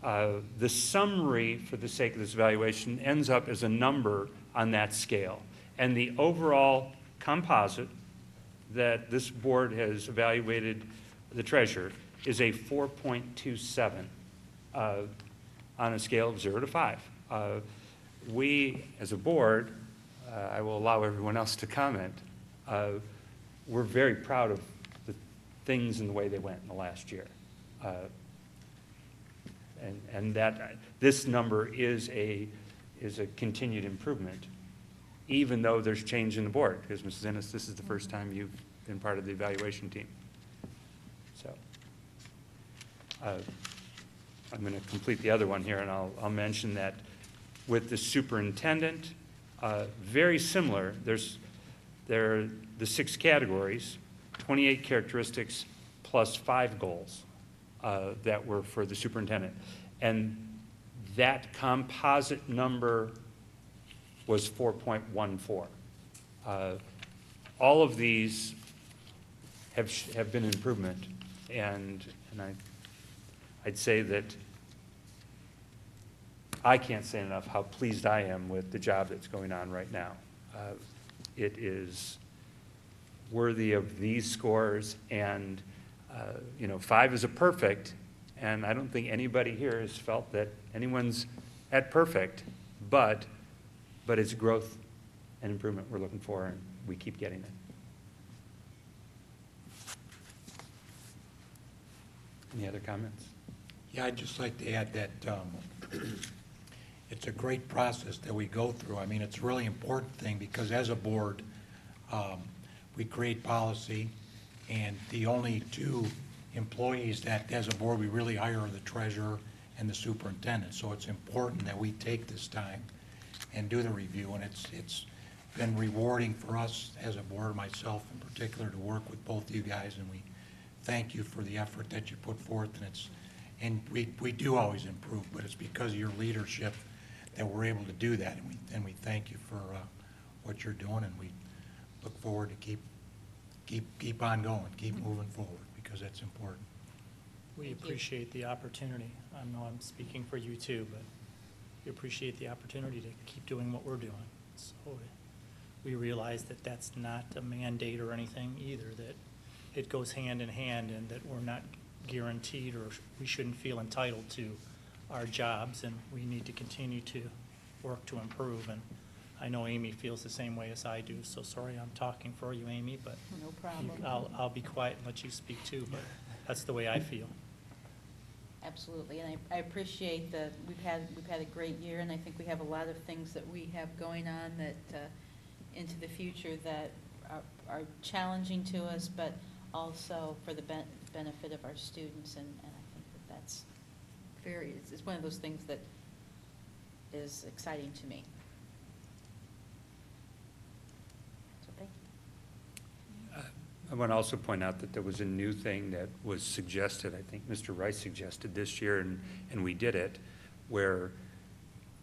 the summary, for the sake of this evaluation, ends up as a number on that scale. And the overall composite that this board has evaluated the treasurer is a 4.27 on a scale of 0 to 5. We, as a board, I will allow everyone else to comment, we're very proud of the things and the way they went in the last year. And that this number is a continued improvement, even though there's change in the board, because Mrs. Ennis, this is the first time you've been part of the evaluation team. So I'm going to complete the other one here, and I'll mention that with the superintendent, very similar. There are the 6 categories, 28 characteristics plus 5 goals that were for the superintendent. And that composite number was 4.14. All of these have been improvement, and I'd say that I can't say enough how pleased I am with the job that's going on right now. It is worthy of these scores, and 5 is a perfect, and I don't think anybody here has felt that anyone's at perfect, but it's growth and improvement we're looking for, and we keep getting it. Any other comments? Yeah, I'd just like to add that it's a great process that we go through. I mean, it's a really important thing because as a board, we create policy, and the only two employees that as a board we really hire are the treasurer and the superintendent. So it's important that we take this time and do the review, and it's been rewarding for us as a board, myself in particular, to work with both of you guys, and we thank you for the effort that you put forth, and we do always improve, but it's because of your leadership that we're able to do that, and we thank you for what you're doing, and we look forward to keep on going, keep moving forward, because that's important. We appreciate the opportunity. I know I'm speaking for you too, but we appreciate the opportunity to keep doing what we're doing. So we realize that that's not a mandate or anything either, that it goes hand in hand, and that we're not guaranteed, or we shouldn't feel entitled to our jobs, and we need to continue to work to improve. And I know Amy feels the same way as I do, so sorry I'm talking for you, Amy, but No problem. I'll be quiet and let you speak too, but that's the way I feel. Absolutely, and I appreciate that we've had a great year, and I think we have a lot of things that we have going on that into the future that are challenging to us, but also for the benefit of our students, and I think that's it's one of those things that is exciting to me. So thank you. I want to also point out that there was a new thing that was suggested, I think Mr. Rice suggested this year, and we did it, where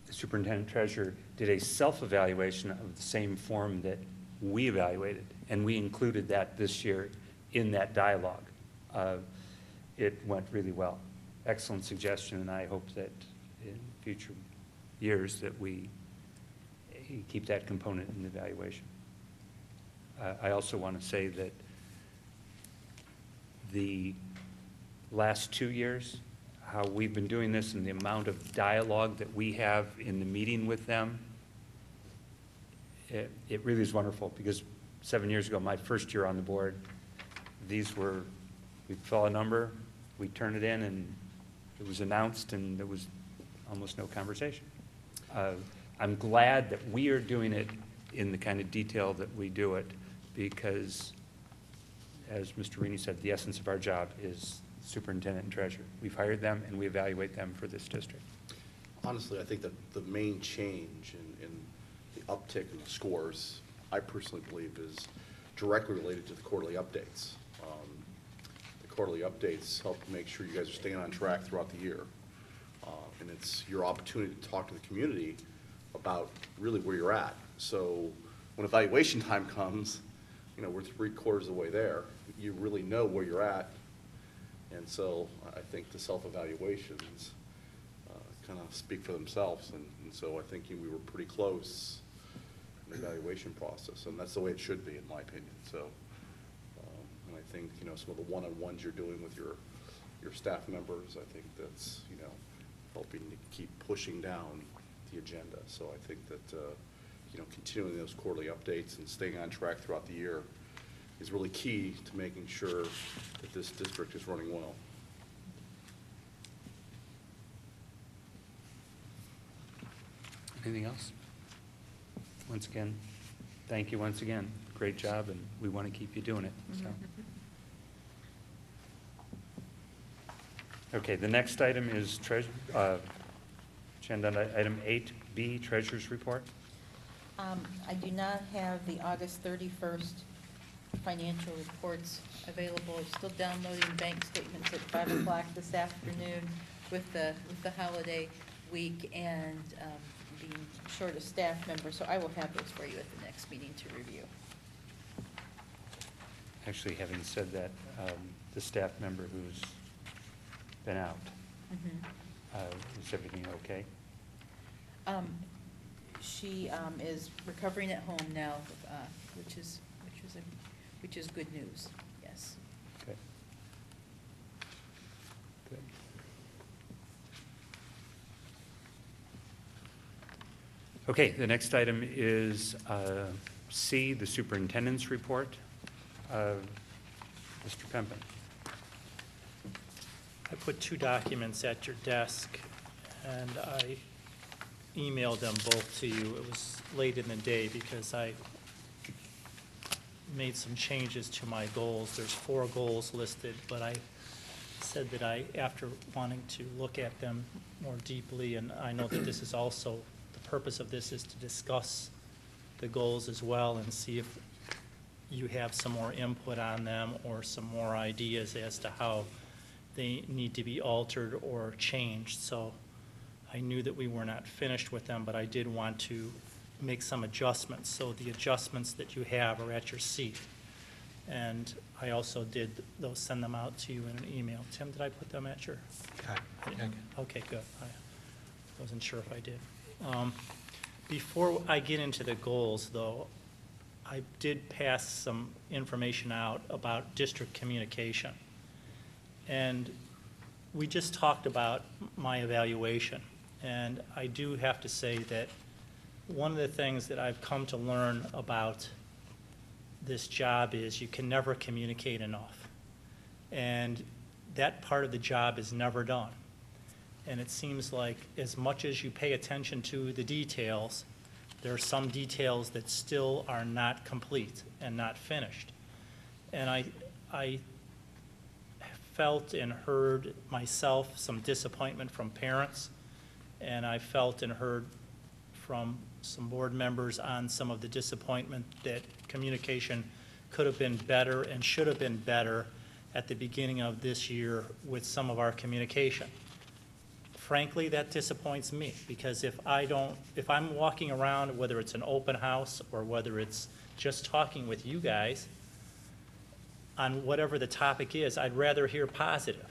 the superintendent treasurer did a self-evaluation of the same form that we evaluated, and we included that this year in that dialogue. It went really well. Excellent suggestion, and I hope that in future years that we keep that component in the evaluation. I also want to say that the last 2 years, how we've been doing this and the amount of dialogue that we have in the meeting with them, it really is wonderful, because 7 years ago, my first year on the board, we saw a number, we turned it in, and it was announced, and there was almost no conversation. I'm glad that we are doing it in the kind of detail that we do it, because, as Mr. Rini said, the essence of our job is superintendent and treasurer. We've hired them, and we evaluate them for this district. Honestly, I think that the main change in the uptick in the scores, I personally believe, is directly related to the quarterly updates. The quarterly updates help make sure you guys are staying on track throughout the year. And it's your opportunity to talk to the community about really where you're at. So when evaluation time comes, we're 3/4 of the way there. You really know where you're at. And so I think the self-evaluations kind of speak for themselves. And so I think we were pretty close in the evaluation process. And that's the way it should be, in my opinion. So, and I think, some of the one-on-ones you're doing with your staff members, I think that's, helping to keep pushing down the agenda. So I think that, continuing those quarterly updates and staying on track throughout the year is really key to making sure that this district is running well. Anything else? Once again, thank you once again. Great job, and we want to keep you doing it. So. Okay, the next item is agenda item 8B, Treasurer's Report. I do not have the August 31st financial reports available. I'm still downloading bank statements at 5 o'clock this afternoon with the holiday. week and being short a staff member, so I will have those for you at the next meeting to review. Actually, having said that, the staff member who's been out, is everything okay? She is recovering at home now, which is good news, yes. Okay. Good. Okay, the next item is C, the superintendent's report. Mr. Pempen. I put 2 documents at your desk, and I emailed them both to you. It was late in the day because I made some changes to my goals. There's 4 goals listed, but I said that after wanting to look at them more deeply, and I know that this is also, the purpose of this is to discuss the goals as well and see if you have some more input on them or some more ideas as to how they need to be altered or changed. So I knew that we were not finished with them, but I did want to make some adjustments. So the adjustments that you have are at your seat. And I also did send them out to you in an email. Tim, did I put them at your? Okay, good. I wasn't sure if I did. Before I get into the goals, though, I did pass some information out about district communication. And we just talked about my evaluation. And I do have to say that one of the things that I've come to learn about this job is you can never communicate enough. And that part of the job is never done. And it seems like as much as you pay attention to the details, there are some details that still are not complete and not finished. And I felt and heard myself some disappointment from parents, and I felt and heard from some board members on some of the disappointment that communication could have been better and should have been better at the beginning of this year with some of our communication. Frankly, that disappoints me, because if I'm walking around, whether it's an open house or whether it's just talking with you guys on whatever the topic is, I'd rather hear positive.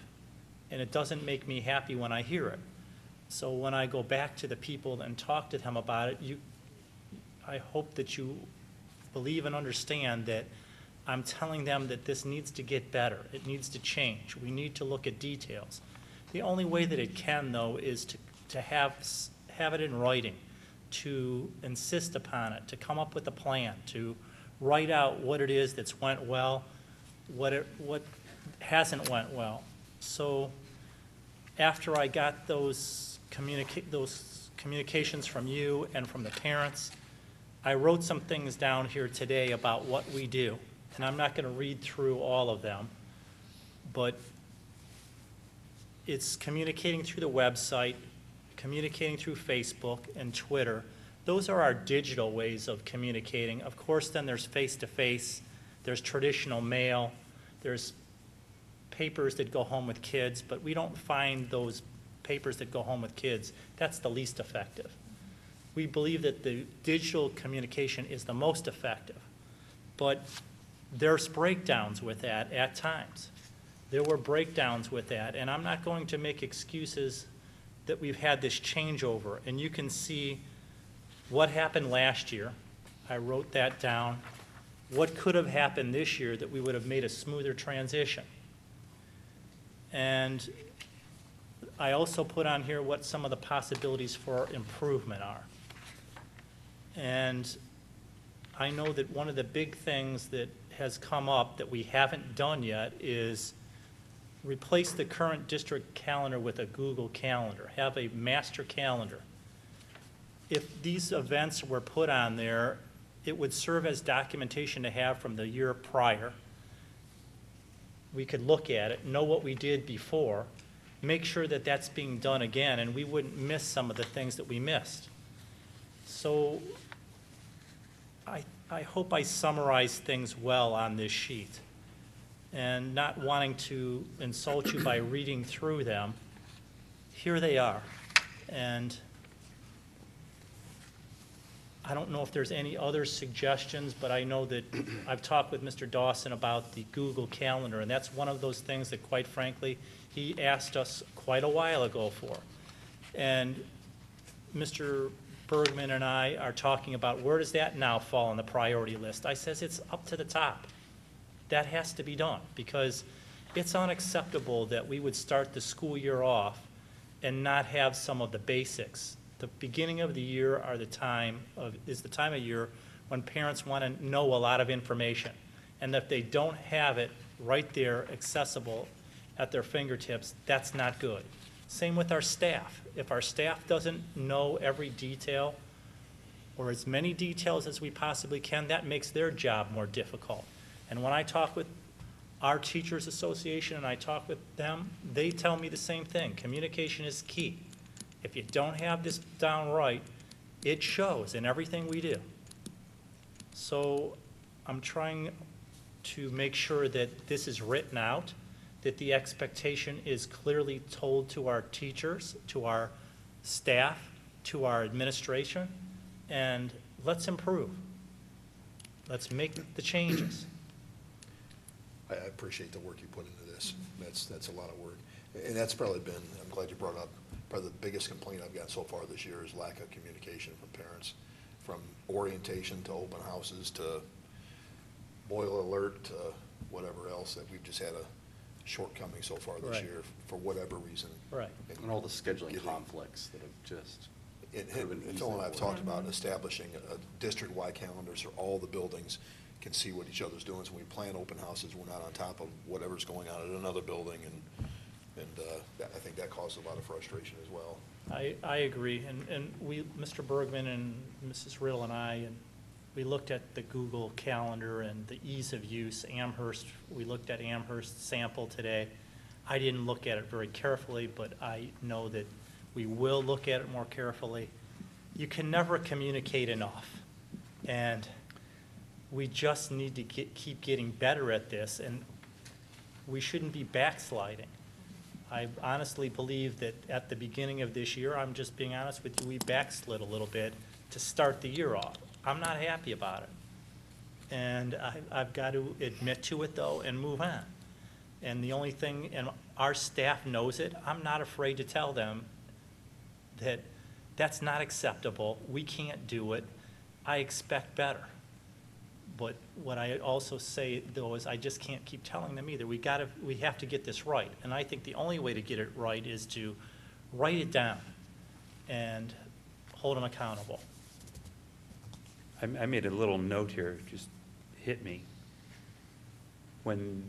And it doesn't make me happy when I hear it. So when I go back to the people and talk to them about it, I hope that you believe and understand that I'm telling them that this needs to get better. It needs to change. We need to look at details. The only way that it can, though, is to have it in writing, to insist upon it, to come up with a plan, to write out what it is that's went well, what hasn't went well. So after I got those communications from you and from the parents, I wrote some things down here today about what we do. And I'm not going to read through all of them, but it's communicating through the website, communicating through Facebook and Twitter. Those are our digital ways of communicating. Of course, then there's face-to-face, there's traditional mail, there's papers that go home with kids, but we don't find those papers that go home with kids. That's the least effective. We believe that the digital communication is the most effective, but there's breakdowns with that at times. There were breakdowns with that, and I'm not going to make excuses that we've had this changeover. And you can see what happened last year. I wrote that down. What could have happened this year that we would have made a smoother transition. And I also put on here what some of the possibilities for improvement are. And I know that one of the big things that has come up that we haven't done yet is replace the current district calendar with a Google Calendar. Have a master calendar. If these events were put on there, it would serve as documentation to have from the year prior. We could look at it, know what we did before, make sure that that's being done again, and we wouldn't miss some of the things that we missed. So I hope I summarized things well on this sheet. And not wanting to insult you by reading through them, here they are. And I don't know if there's any other suggestions, but I know that I've talked with Mr. Dawson about the Google Calendar, and that's one of those things that, quite frankly, he asked us quite a while ago for. And Mr. Bergman and I are talking about, where does that now fall on the priority list? I says it's up to the top. That has to be done, because it's unacceptable that we would start the school year off and not have some of the basics. The beginning of the year is the time of year when parents want to know a lot of information. And if they don't have it right there accessible at their fingertips, that's not good. Same with our staff. If our staff doesn't know every detail or as many details as we possibly can, that makes their job more difficult. And when I talk with our Teachers Association and I talk with them, they tell me the same thing. Communication is key. If you don't have this down right, it shows in everything we do. So I'm trying to make sure that this is written out, that the expectation is clearly told to our teachers, to our staff, to our administration, and let's improve. Let's make the changes. I appreciate the work you put into this. That's a lot of work. And that's probably been, I'm glad you brought up, probably the biggest complaint I've gotten so far this year is lack of communication from parents, from orientation to open houses to boil alert to whatever else, that we've just had a shortcoming so far this Right. year for whatever reason. Right. And all the scheduling conflicts that have just. And Phil and I have talked about establishing a district-wide calendar so all the buildings can see what each other's doing. So when we plan open houses, we're not on top of whatever's going on at another building, and I think that causes a lot of frustration as well. I agree, and we, Mr. Bergman and Mrs. Riddle and I, and we looked at the Google Calendar and the ease of use. Amherst, we looked at Amherst sample today. I didn't look at it very carefully, but I know that we will look at it more carefully. You can never communicate enough, and we just need to keep getting better at this, and we shouldn't be backsliding. I honestly believe that at the beginning of this year, I'm just being honest with you, we backslid a little bit to start the year off. I'm not happy about it. And I've got to admit to it, though, and move on. And the only thing, and our staff knows it, I'm not afraid to tell them that that's not acceptable. We can't do it. I expect better. But what I also say, though, is I just can't keep telling them either. We have to get this right. And I think the only way to get it right is to write it down and hold them accountable. I made a little note here, it just hit me. When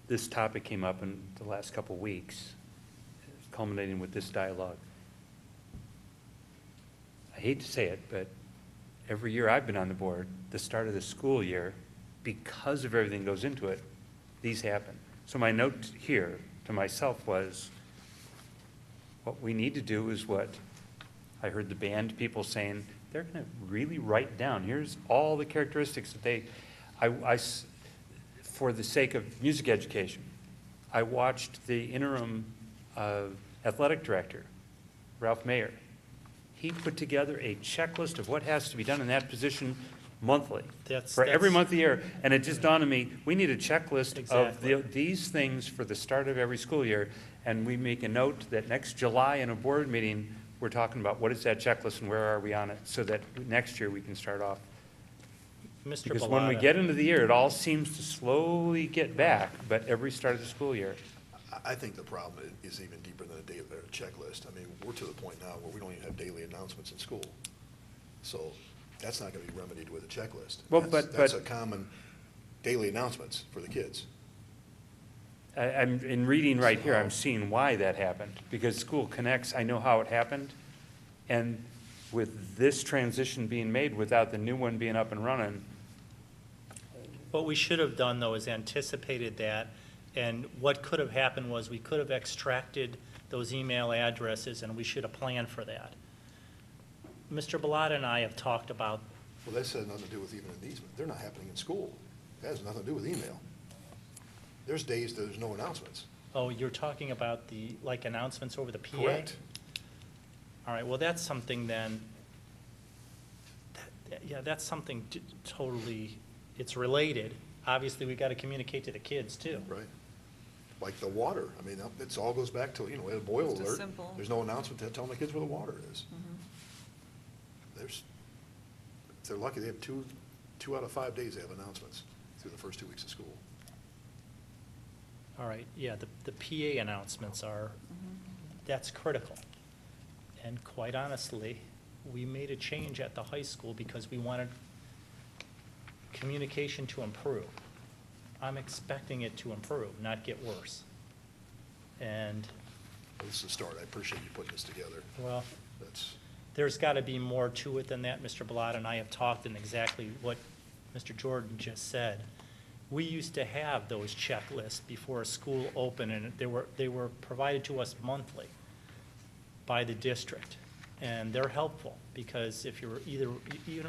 this topic came up in the last couple of weeks, culminating with this dialogue, I hate to say it, but every year I've been on the board, the start of the school year, because of everything that goes into it, these happen. So my note here to myself was, what we need to do is what I heard the band people saying, they're going to really write down, here's all the characteristics that for the sake of music education, I watched the interim athletic director, Ralph Mayer. He put together a checklist of what has to be done in that position monthly, for every month of the year. And it just dawned on me, we need a checklist Exactly. of these things for the start of every school year. And we make a note that next July in a board meeting, we're talking about what is that checklist and where are we on it, so that next year we can start off. Mr. Because when we Bellotta. get into the year, it all seems to slowly get back, but every start of the school year. I think the problem is even deeper than a daily checklist. I mean, we're to the point now where we don't even have daily announcements in school. So that's not going to be remedied with a checklist. Well, That's a common daily announcements for the kids. I'm, in reading right here, I'm seeing why that happened, because School Connects, I know how it happened, and with this transition being made without the new one being up and running. What we should have done, though, is anticipated that, and what could have happened was we could have extracted those email addresses, and we should have planned for that. Mr. Bellotta and I have talked about. Well, that has nothing to do with even in these, they're not happening in school. That has nothing to do with email. There's days that there's no announcements. Oh, you're talking about the, like, announcements over the PA? Correct. All right, well, that's something then, yeah, that's something totally, it's related. Obviously, we got to communicate to the kids too. Right. Like the water, I mean, it all goes back to, we had a boil Just a alert. simple- There's no announcement to tell the kids where the water is. If they're lucky, they have two out of 5 days they have announcements through the first 2 weeks of school. All right, yeah, the PA announcements are, that's critical. And quite honestly, we made a change at the high school because we wanted communication to improve. I'm expecting it to improve, not get worse. And, This is a start. I appreciate you putting this together. well, That's, there's got to be more to it than that. Mr. Bellata and I have talked in exactly what Mr. Jordan just said. We used to have those checklists before a school opened, and they were provided to us monthly by the district. And they're helpful, because if you're even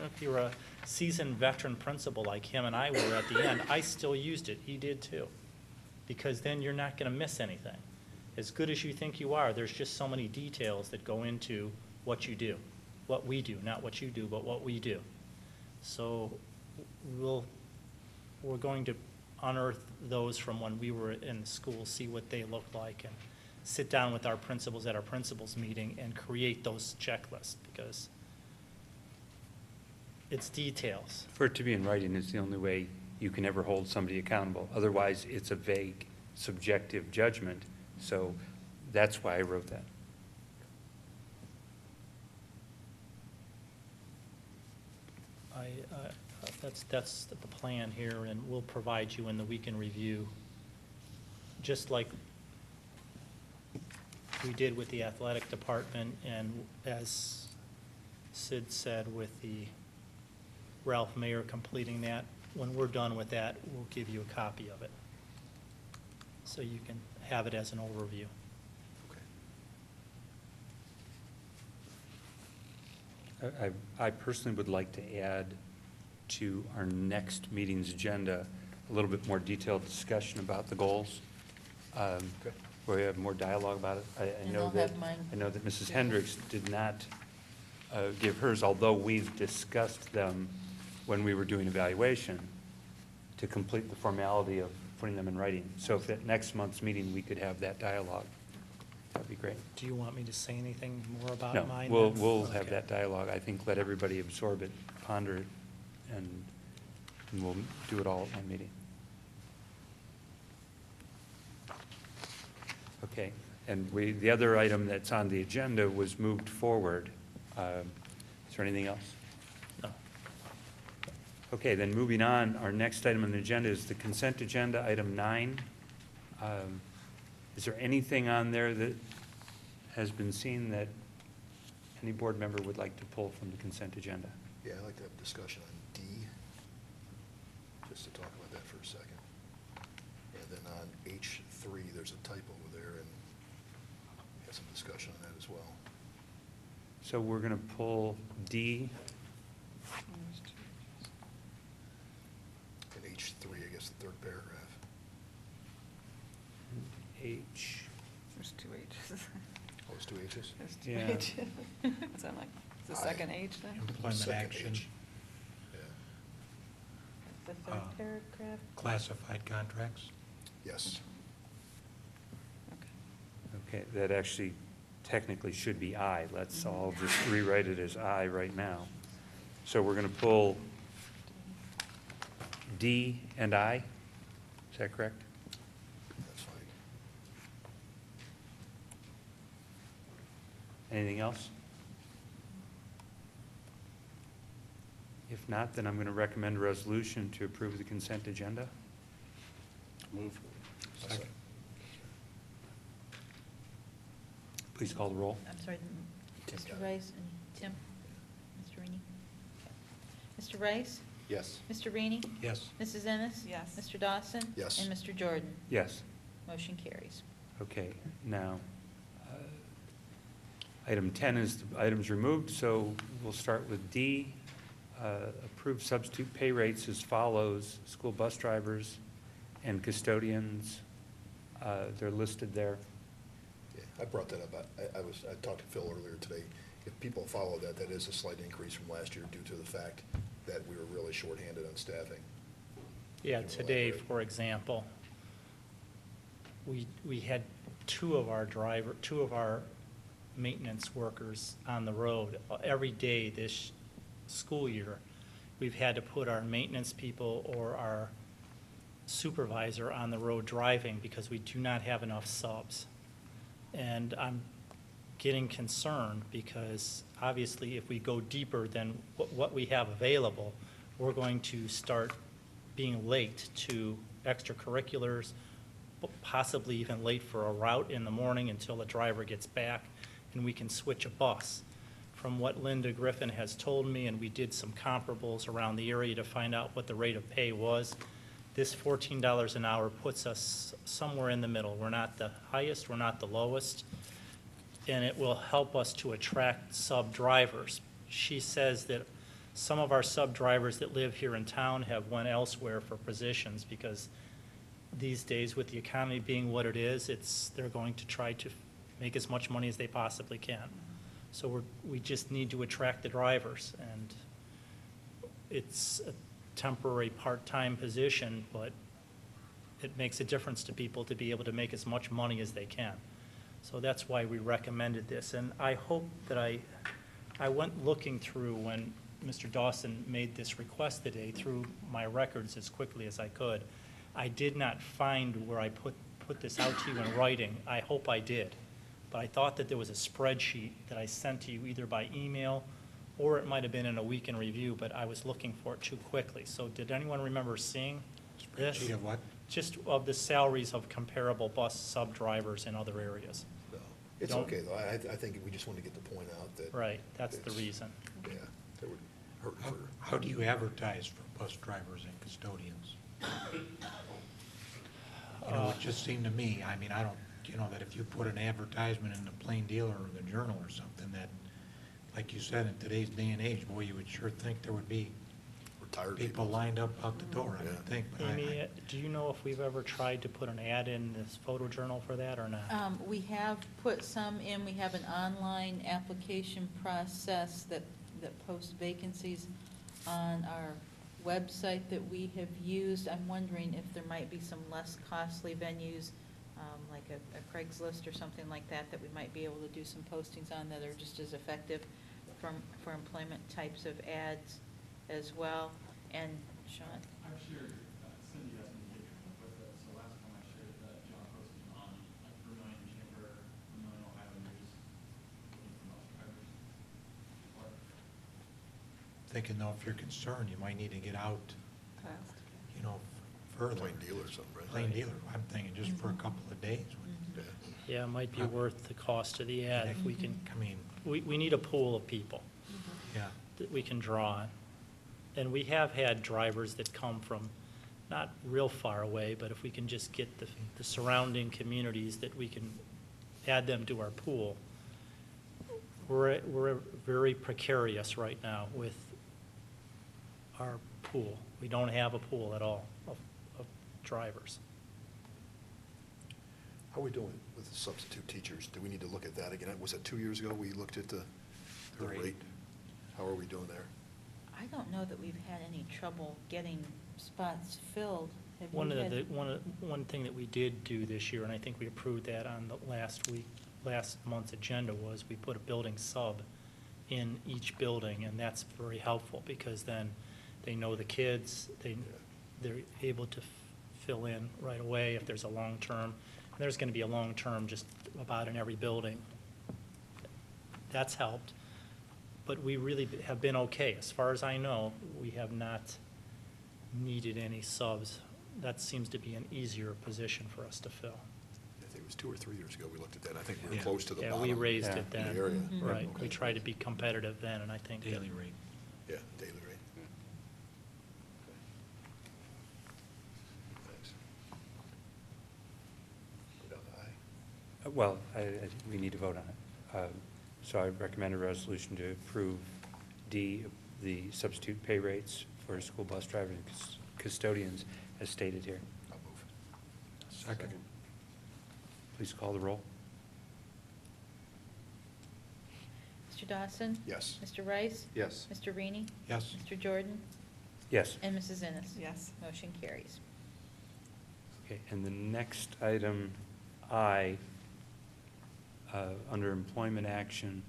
if you're a seasoned veteran principal like him and I were at the end, I still used it. He did too. Because then you're not going to miss anything. As good as you think you are, there's just so many details that go into what you do, what we do, not what you do, but what we do. So we're going to unearth those from when we were in school, see what they look like, and sit down with our principals at our principals meeting and create those checklists, because it's details. For it to be in writing is the only way you can ever hold somebody accountable. Otherwise, it's a vague, subjective judgment. So that's why I wrote that. That's the plan here, and we'll provide you in the weekend review, just like we did with the athletic department, and as Sid said, with the Ralph Mayer completing that. When we're done with that, we'll give you a copy of it, so you can have it as an overview. I personally would like to add to our next meeting's agenda a little bit more detailed discussion about the goals, where we have more dialogue about it. And I'll have mine. I know that Mrs. Hendricks did not give hers, although we've discussed them when we were doing evaluation, to complete the formality of putting them in writing. So if at next month's meeting, we could have that dialogue, that'd be great. Do you want me to say anything more about No, mine? we'll have Okay. that dialogue. I think let everybody absorb it, ponder it, and we'll do it all at one meeting. Okay, and the other item that's on the agenda was moved forward. Is there anything else? No. Okay, then moving on, our next item on the agenda is the consent agenda, item 9. Is there anything on there that has been seen that any board member would like to pull from the consent agenda? yeah, I'd like to have a discussion on D, just to talk about that for a second. And then on H3, there's a typo there, and have some discussion on that as well. So we're going to pull D. In H3, I guess, the third paragraph. H. There's 2 H's. Oh, it's 2 H's? There's 2 Yeah. H's. Is that like, the second H then? Employment Second action, H. Yeah, The third paragraph. classified contracts. yes. Okay. Okay, that actually technically should be I. Let's all just rewrite it as I right now. So we're going to pull D and I. Is that correct? That's fine. Anything else? If not, then I'm going to recommend a resolution to approve the consent agenda. Move. Second. Please call the roll. I'm sorry, Tim Mr. got it. Rice and Tim? Mr. Rainey? Mr. Rice? Yes. Mr. Rainey? Yes. Mrs. Ennis? Yes. Mr. Dawson? Yes. And Mr. Jordan? Yes. Motion carries. Okay, now, item 10 is the items removed, so we'll start with D. Approve substitute pay rates as follows: school bus drivers and custodians. They're listed there. Yeah, I brought that up. I talked to Phil earlier today. if people follow that, that is a slight increase from last year due to the fact that we were really shorthanded on staffing. Yeah, Can you today, elaborate? for example, we had two of our maintenance workers on the road. Every day this school year, we've had to put our maintenance people or our supervisor on the road driving because we do not have enough subs. And I'm getting concerned because obviously if we go deeper than what we have available, we're going to start being late to extracurriculars, possibly even late for a route in the morning until the driver gets back and we can switch a bus. From what Linda Griffin has told me, and we did some comparables around the area to find out what the rate of pay was, this $14 an hour puts us somewhere in the middle. We're not the highest, we're not the lowest, and it will help us to attract sub-drivers. She says that some of our sub-drivers that live here in town have went elsewhere for positions because these days, with the economy being what it is, they're going to try to make as much money as they possibly can. So we just need to attract the drivers, and it's a temporary part-time position, but it makes a difference to people to be able to make as much money as they can. So that's why we recommended this, and I hope that I went looking through when Mr. Dawson made this request today through my records as quickly as I could. I did not find where I put this out to you in writing. I hope I did. But I thought that there was a spreadsheet that I sent to you either by email or it might have been in a week in review, but I was looking for it too quickly. So did anyone remember seeing this? Spreadsheet of what? Just of the salaries of comparable bus sub-drivers in other areas. No, it's Don't- okay, though. I think we just want to get the point out that. Right, that's the it's- reason. Yeah, that would hurt for. How do you advertise for bus drivers and custodians? You know, it just seemed to me, I mean, I don't, you know, that if you put an advertisement in the Plain Dealer or the Journal or something that, like you said, in today's day and age, boy, you would sure think there would be Retired people lined up out the door, I would think. But Amy, do you know if we've ever tried to put an ad in this photojournal for that or not? We have put some in, we have an online application process that posts vacancies on our website that we have used. I'm wondering if there might be some less costly venues, like a Craigslist or something like that, that we might be able to do some postings on that are just as effective for employment types of ads as well. And Sean? I've shared, Cindy asked me to get you with it, so last time I shared that John posted on Vermillion Chamber, Vermillion, Ohio News, looking for bus drivers. thinking though, if you're concerned, you might need to get out, you know, further. Plain Dealer or something, right? Plain Dealer, I'm thinking just for a couple of days. Yeah. Yeah, it might be worth the cost of the ad if we can, I mean, we need a pool of people yeah. that we can draw on. And we have had drivers that come from not real far away, but if we can just get the surrounding communities that we can add them to our pool. We're very precarious right now with our pool. We don't have a pool at all of drivers. How are we doing with the substitute teachers? Do we need to look at that again? Was it 2 years ago we looked at the Rate. rate? How are we doing there? I don't know that we've had any trouble getting spots filled. Have you One had- one thing that we did do this year, and I think we approved that on the last month's agenda, was we put a building sub in each building, and that's very helpful because then they know the kids, they're able to fill in right away if there's a long-term. And there's going to be a long-term just about in every building. That's helped. But we really have been okay. As far as I know, we have not needed any subs. That seems to be an easier position for us to fill. I think it was 2 or 3 years ago we looked at that. I think we were Yeah. close to the Yeah, bottom. we raised Yeah. it then. In the area. Right, Okay. we tried to be competitive then, and I think that Daily rate. Yeah, daily rate. Thanks. Go down to I. Well, we need to vote on it. So I recommend a resolution to approve D, the substitute pay rates for school bus drivers and custodians as stated here. I'll move. Second. Please call the roll. Mr. Mr. Dawson? Yes. Mr. Rice? Yes. Mr. Rainey? Yes. Mr. Jordan? Yes. And Mrs. Ennis? Yes. Motion carries. Okay, and the next item, I, under employment action,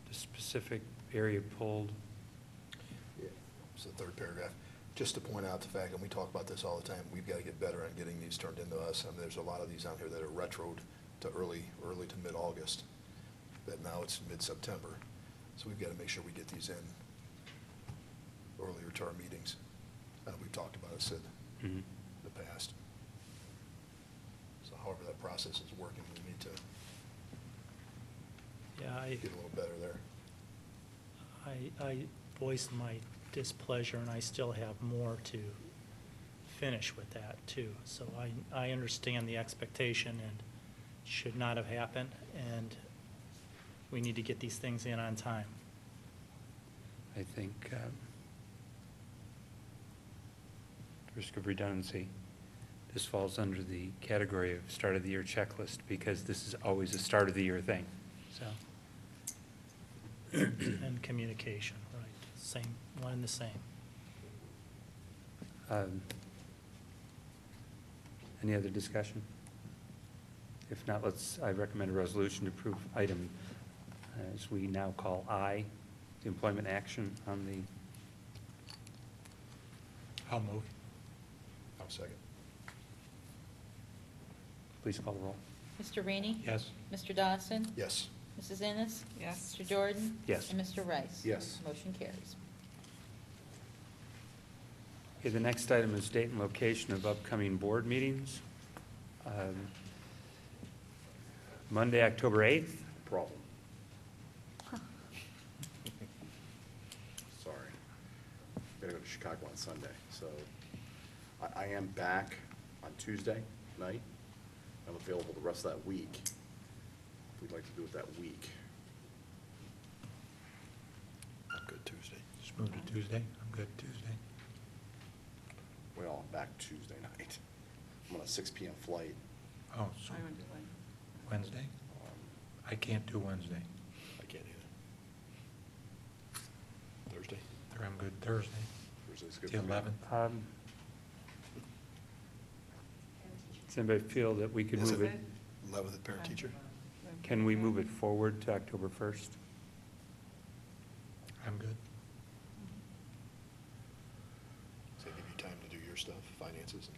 the specific area pulled. Yeah, it's the third paragraph. Just to point out the fact, and we talk about this all the time, we've got to get better on getting these turned into us. I mean, there's a lot of these on here that are retroed to early to mid-August, that now it's mid-September. So we've got to make sure we get these in earlier to our meetings. We've talked about it, Sid, Mhm. in the past. So however that process is working, we need to Yeah, get a little better there. I voiced my displeasure, and I still have more to finish with that, too. So I understand the expectation, and should not have happened, and we need to get these things in on time. I think, risk of redundancy, this falls under the category of start of the year checklist, because this is always a start of the year thing, so. And communication, right, same, one and the same. Any other discussion? If not, I recommend a resolution to approve item, as we now call I, the employment action on the, I'll move. I'll second. please call the roll. Mr. Rainey? Yes. Mr. Dawson? Yes. Mrs. Ennis? Yes. Mr. Jordan? Yes. And Mr. Rice? Yes. Motion carries. Okay, the next item is date and location of upcoming board meetings. Monday, October 8th. Problem. Sorry. Gotta go to Chicago on Sunday, so I am back on Tuesday night. I'm available the rest of that week. We'd like to do it that week. I'm good Tuesday. Just move to Tuesday. I'm good Tuesday. Well, I'm back Tuesday night. I'm on a 6 p.m. flight. Oh, so Wednesday? I can't do Wednesday. I can't either. Thursday? I'm good Thursday. Thursday's good The for me. 11th. Does anybody feel that we could Is move it? 11th at parent teacher? Can we move it forward to October 1st? I'm good. Does that give you time to do your stuff, finances?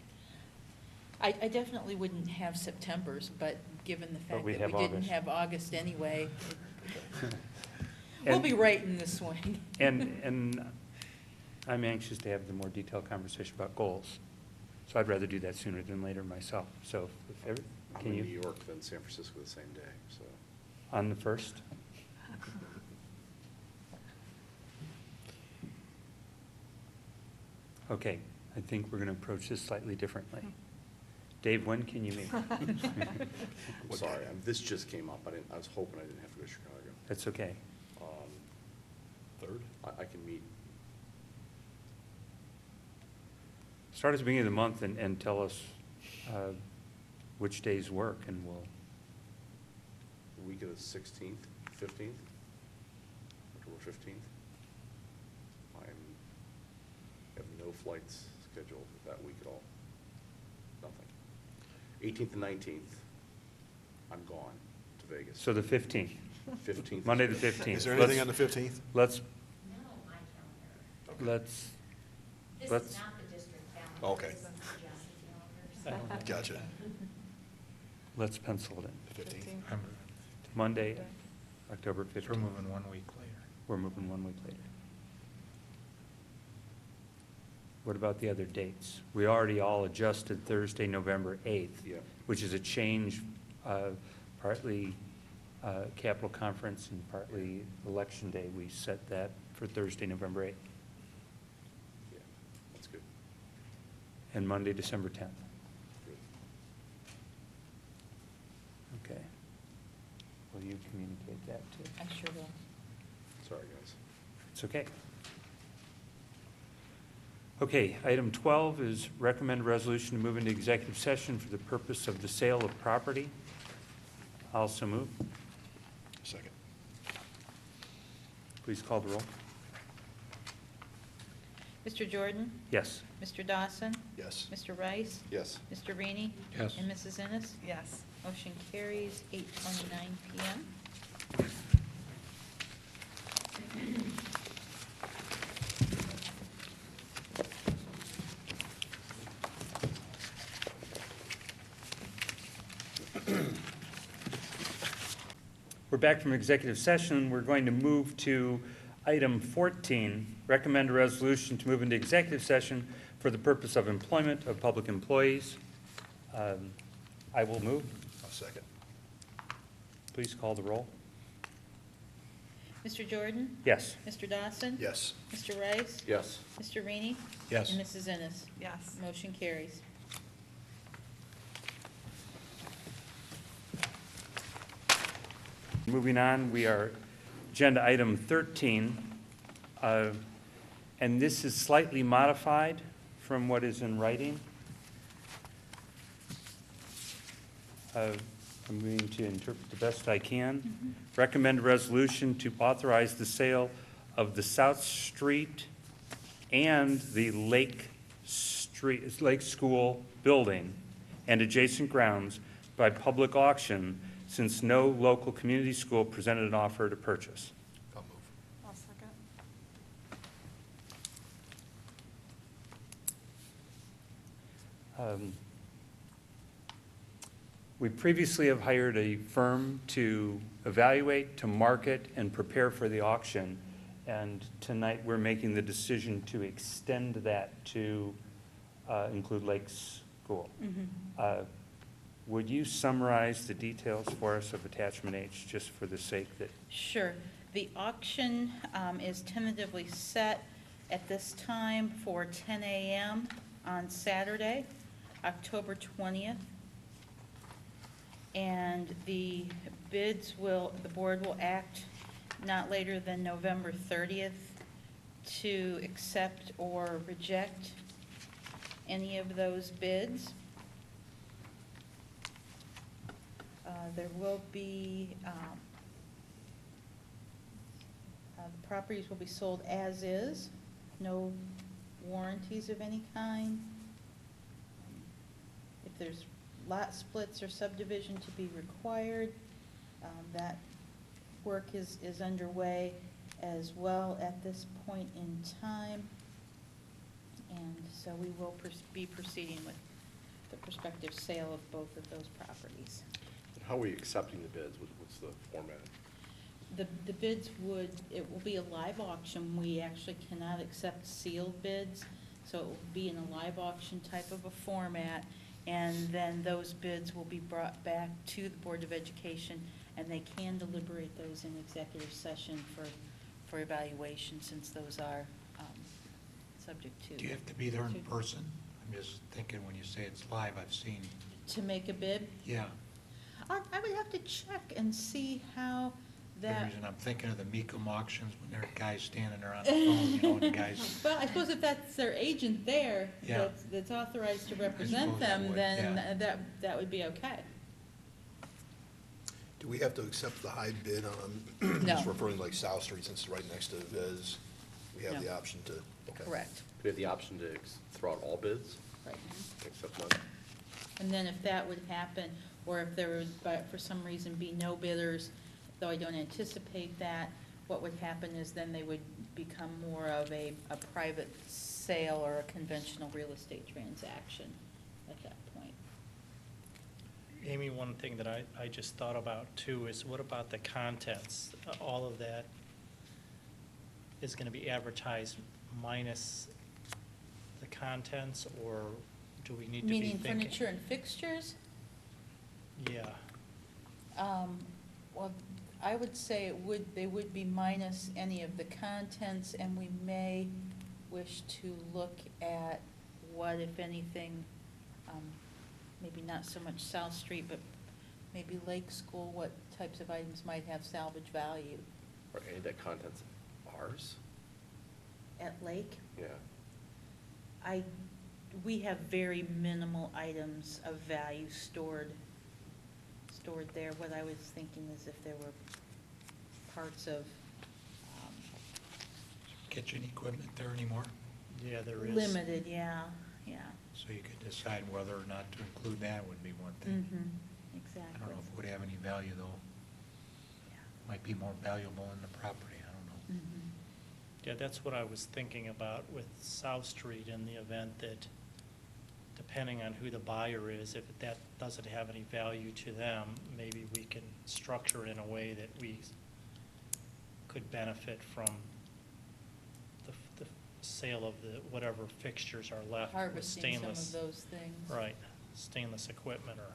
I definitely wouldn't have September's, but given the fact we that have we didn't August. have August anyway, we'll And- be right in this swing. And I'm anxious to have the more detailed conversation about goals. So I'd rather do that sooner than later myself. So if every, I'm can in New you, York, then San Francisco the same day, so. on the 1st? Okay, I think we're going to approach this slightly differently. Dave, when can you meet? I'm sorry, this just came up. I was hoping I didn't have to go to Chicago. That's okay. Third? I can meet, Start at the beginning of the month and tell us which days work, and we'll, the week of the 16th, 15th, October 15th. I have no flights scheduled that week at all. Nothing. 18th and 19th, I'm gone to Vegas. so the 15th, 15th. Monday the 15th. Is there anything Let's- on the 15th? Let's, No, my calendar. let's, This Let's- is not the district calendar. Okay. This is Jess's calendar. Gotcha. let's pencil it in. The 15th? I'm, Monday, October we're 15th. moving 1 week later. We're moving 1 week later. What about the other dates? We already all adjusted Thursday, November 8th. Yeah. Which is a change, partly Capitol Conference and partly Election Day. We set that for Thursday, November 8th, Yeah, that's good. and Monday, December 10th. Good. Okay. Will you communicate that too? I sure will. Sorry, guys. It's okay. Okay, item 12 is recommend resolution to move into executive session for the purpose of the sale of property. Also move. Second. Please call the roll. Mr. Jordan? Yes. Mr. Dawson? Yes. Mr. Rice? Yes. Mr. Rainey? Yes. And Mrs. Ennis? Yes. Motion carries 8:29 PM. We're back from executive session. We're going to move to item 14, recommend a resolution to move into executive session for the purpose of employment of public employees. I will move. I'll second. Please call the roll. Mr. Jordan? Yes. Mr. Dawson? Yes. Mr. Rice? Yes. Mr. Rainey? Yes. And Mrs. Ennis? Yes. Motion carries. Moving on, we are agenda item 13, and this is slightly modified from what is in writing. I'm going to interpret the best I can. Recommend a resolution to authorize the sale of the South Street and the Lake School building and adjacent grounds by public auction, since no local community school presented an offer to purchase. I'll move. I'll second. We previously have hired a firm to evaluate, to market, and prepare for the auction. And tonight, we're making the decision to extend that to include Lake School. Would you summarize the details for us of attachment H, just for the sake that? Sure. The auction is tentatively set at this time for 10 a.m. on Saturday, October 20th. And the bids the board will act not later than November 30th to accept or reject any of those bids. There will be, the properties will be sold as is, no warranties of any kind. If there's lot splits or subdivision to be required, that work is underway as well at this point in time. And so we will be proceeding with the prospective sale of both of those properties. How are we accepting the bids? What's the format? The bids it will be a live auction. We actually cannot accept sealed bids, so it will be in a live auction type of a format. And then those bids will be brought back to the Board of Education, and they can deliberate those in executive session for evaluation, since those are subject to. Do you have to be there in person? I'm just thinking when you say it's live, I've seen, To make a bid? yeah. I would have to check and see how The that. reason I'm thinking of the Mecum auctions, when there are guys standing there on the phone, you know, and the guys, Well, I suppose if that's their agent there, Yeah. that's authorized to represent suppose that them, would, then yeah. that would be okay. Do we have to accept the high bid on, No. just referring to like South Street, since it's right next to Viz? We have No. the option to, okay. Correct. Do we have the option to throw out all bids, Right. except none? And then if that would happen, or if there would, for some reason, be no bidders, though I don't anticipate that, what would happen is then they would become more of a private sale or a conventional real estate transaction at that point. Amy, one thing that I just thought about too is what about the contents? All of that is going to be advertised minus the contents, or do we need to be Meaning thinking? furniture and fixtures? Yeah. Well, I would say they would be minus any of the contents, and we may wish to look at what, if anything, maybe not so much South Street, but maybe Lake School, what types of items might have salvage value. Are any of that contents ours? At Lake, Yeah. we have very minimal items of value stored there. What I was thinking is if there were parts of kitchen equipment there anymore? Yeah, there is. Limited, yeah, yeah. So you could decide whether or not to include that would be one thing. Mm-hmm, I exactly. don't know if it would have any value, though. Might be more valuable in the property, I don't know. Mhm. Yeah, that's what I was thinking about with South Street in the event that, depending on who the buyer is, if that doesn't have any value to them, maybe we can structure it in a way that we could benefit from the sale of the, whatever fixtures are left with Harvesting some stainless. of those things. Right, stainless equipment, or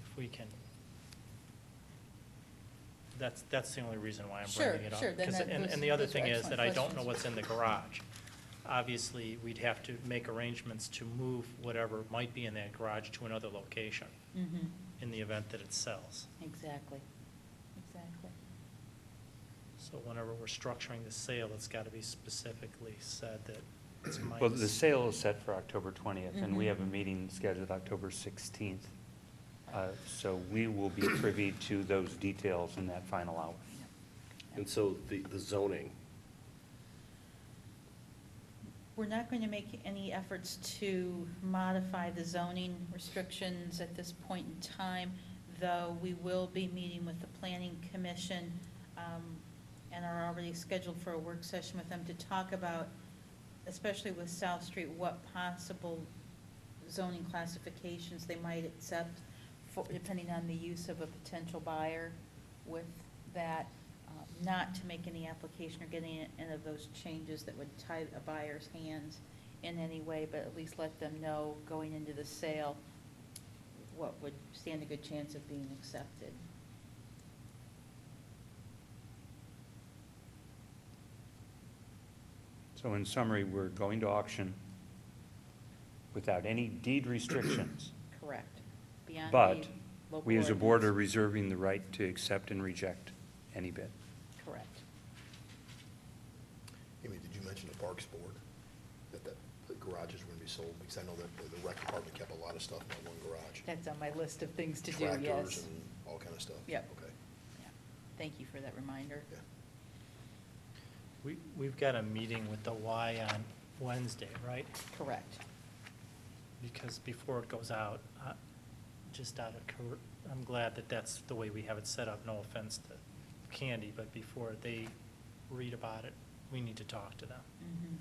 if we can. That's the only reason why I'm Sure, bringing it up. sure, then 'Cause- that- and those the other are thing is excellent that I don't know questions. what's in the garage. Obviously, we'd have to make arrangements to move whatever might be in that garage to another location Mm-hmm, in the event that it sells. exactly, exactly. So whenever we're structuring the sale, it's got to be specifically said that it's minus. Well, the sale is set for October 20th, and we Mhm. have a meeting scheduled October 16th. So we will be privy to those details in that final hour. And so the zoning, We're not going to make any efforts to modify the zoning restrictions at this point in time, though we will be meeting with the Planning Commission and are already scheduled for a work session with them to talk about, especially with South Street, what possible zoning classifications they might accept, depending on the use of a potential buyer with that. Not to make any application or get any of those changes that would tie a buyer's hands in any way, but at least let them know going into the sale what would stand a good chance of being accepted. So in summary, we're going to auction without any deed restrictions. Correct. Beyond But the local we as a board are ordinance. reserving the right to accept and reject any bid. Correct. Amy, did you mention the Parks Board, that the garages were going to be sold? Because I know that the rec department kept a lot of stuff in that one garage. That's on my list of things to do, Tractors yes. and all kind of stuff? Yep. Okay. Yeah. Thank you for that reminder. Yeah. We've got a meeting with the Y on Wednesday, right? Correct. Because before it goes out, just out of, I'm glad that that's the way we have it set up, no offense to Candy, but before they read about it, we need to talk to them. Mhm.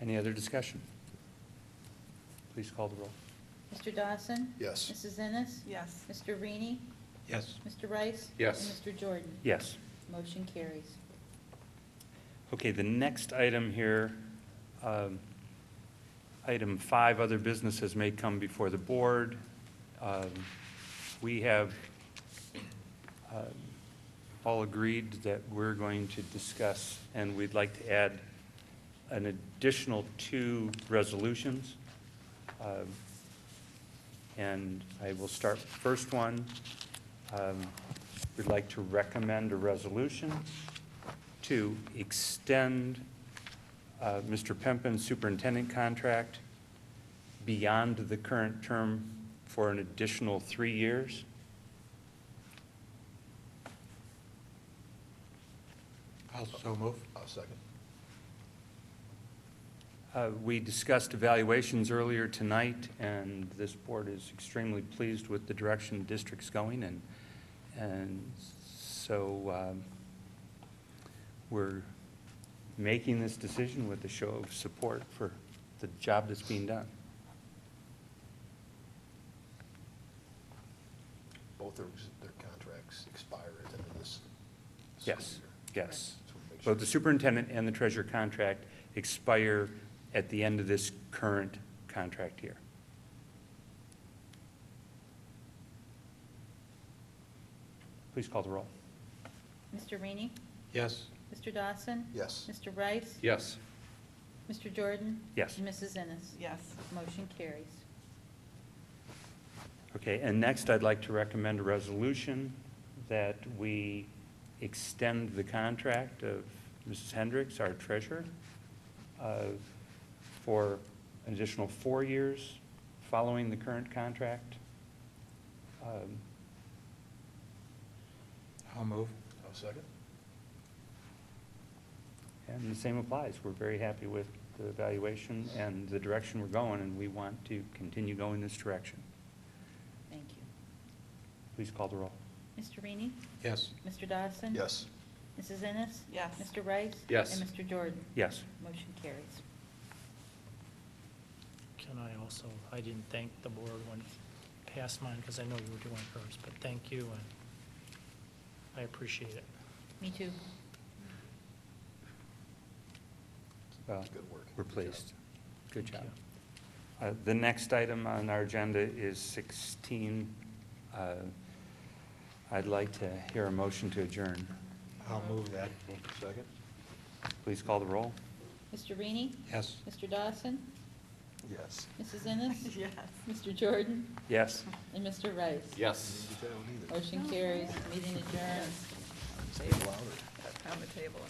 Any other discussion? Please call the roll. Mr. Dawson? Yes. Mrs. Ennis? Yes. Mr. Rainey? Yes. Mr. Rice? Yes. And Mr. Jordan? Yes. Motion carries. Okay, the next item here, item 5, other businesses may come before the board. We have all agreed that we're going to discuss, and we'd like to add an additional 2 resolutions. And I will start with the first one. We'd like to recommend a resolution to extend Mr. Pempin's superintendent contract beyond the current term for an additional 3 years. I'll so move. I'll second. We discussed evaluations earlier tonight, and this board is extremely pleased with the direction the district's going, and so we're making this decision with a show of support for the job that's being done. Both their contracts expire at the end of this school Yes, year. yes. Just wanna make sure. Both the superintendent and the treasurer contract expire at the end of this current contract year. Please call the roll. Mr. Rainey? Yes. Mr. Dawson? Yes. Mr. Rice? yes. Mr. Jordan? Yes. And Mrs. Ennis? Yes. Motion carries. Okay, and next I'd like to recommend a resolution that we extend the contract of Mrs. Hendricks, our treasurer, for an additional 4 years following the current contract. I'll move. I'll second. And the same applies. We're very happy with the evaluation and the direction we're going, and we want to continue going this direction. Thank you. Please call the roll. Mr. Reedy? Yes. Mr. Dawson? Yes. Mrs. Ennis? Yes. Mr. Rice? Yes. And Mr. Jordan? Yes. Motion carries. Can I also, I didn't thank the board when past mine, because I know you were doing hers, but thank you, and I appreciate it. Me too. Well, Good work. we're Good pleased. Good Thank job. The next item on our agenda is 16. I'd like to hear a motion to adjourn. I'll move that. Second? Please call the roll. Mr. Reedy? Yes. Mr. Dawson? Yes. Mrs. Ennis? Yes. Mr. Jordan? Yes. And Mr. Rice? Yes. Motion carries. Meeting adjourned. Pound the table.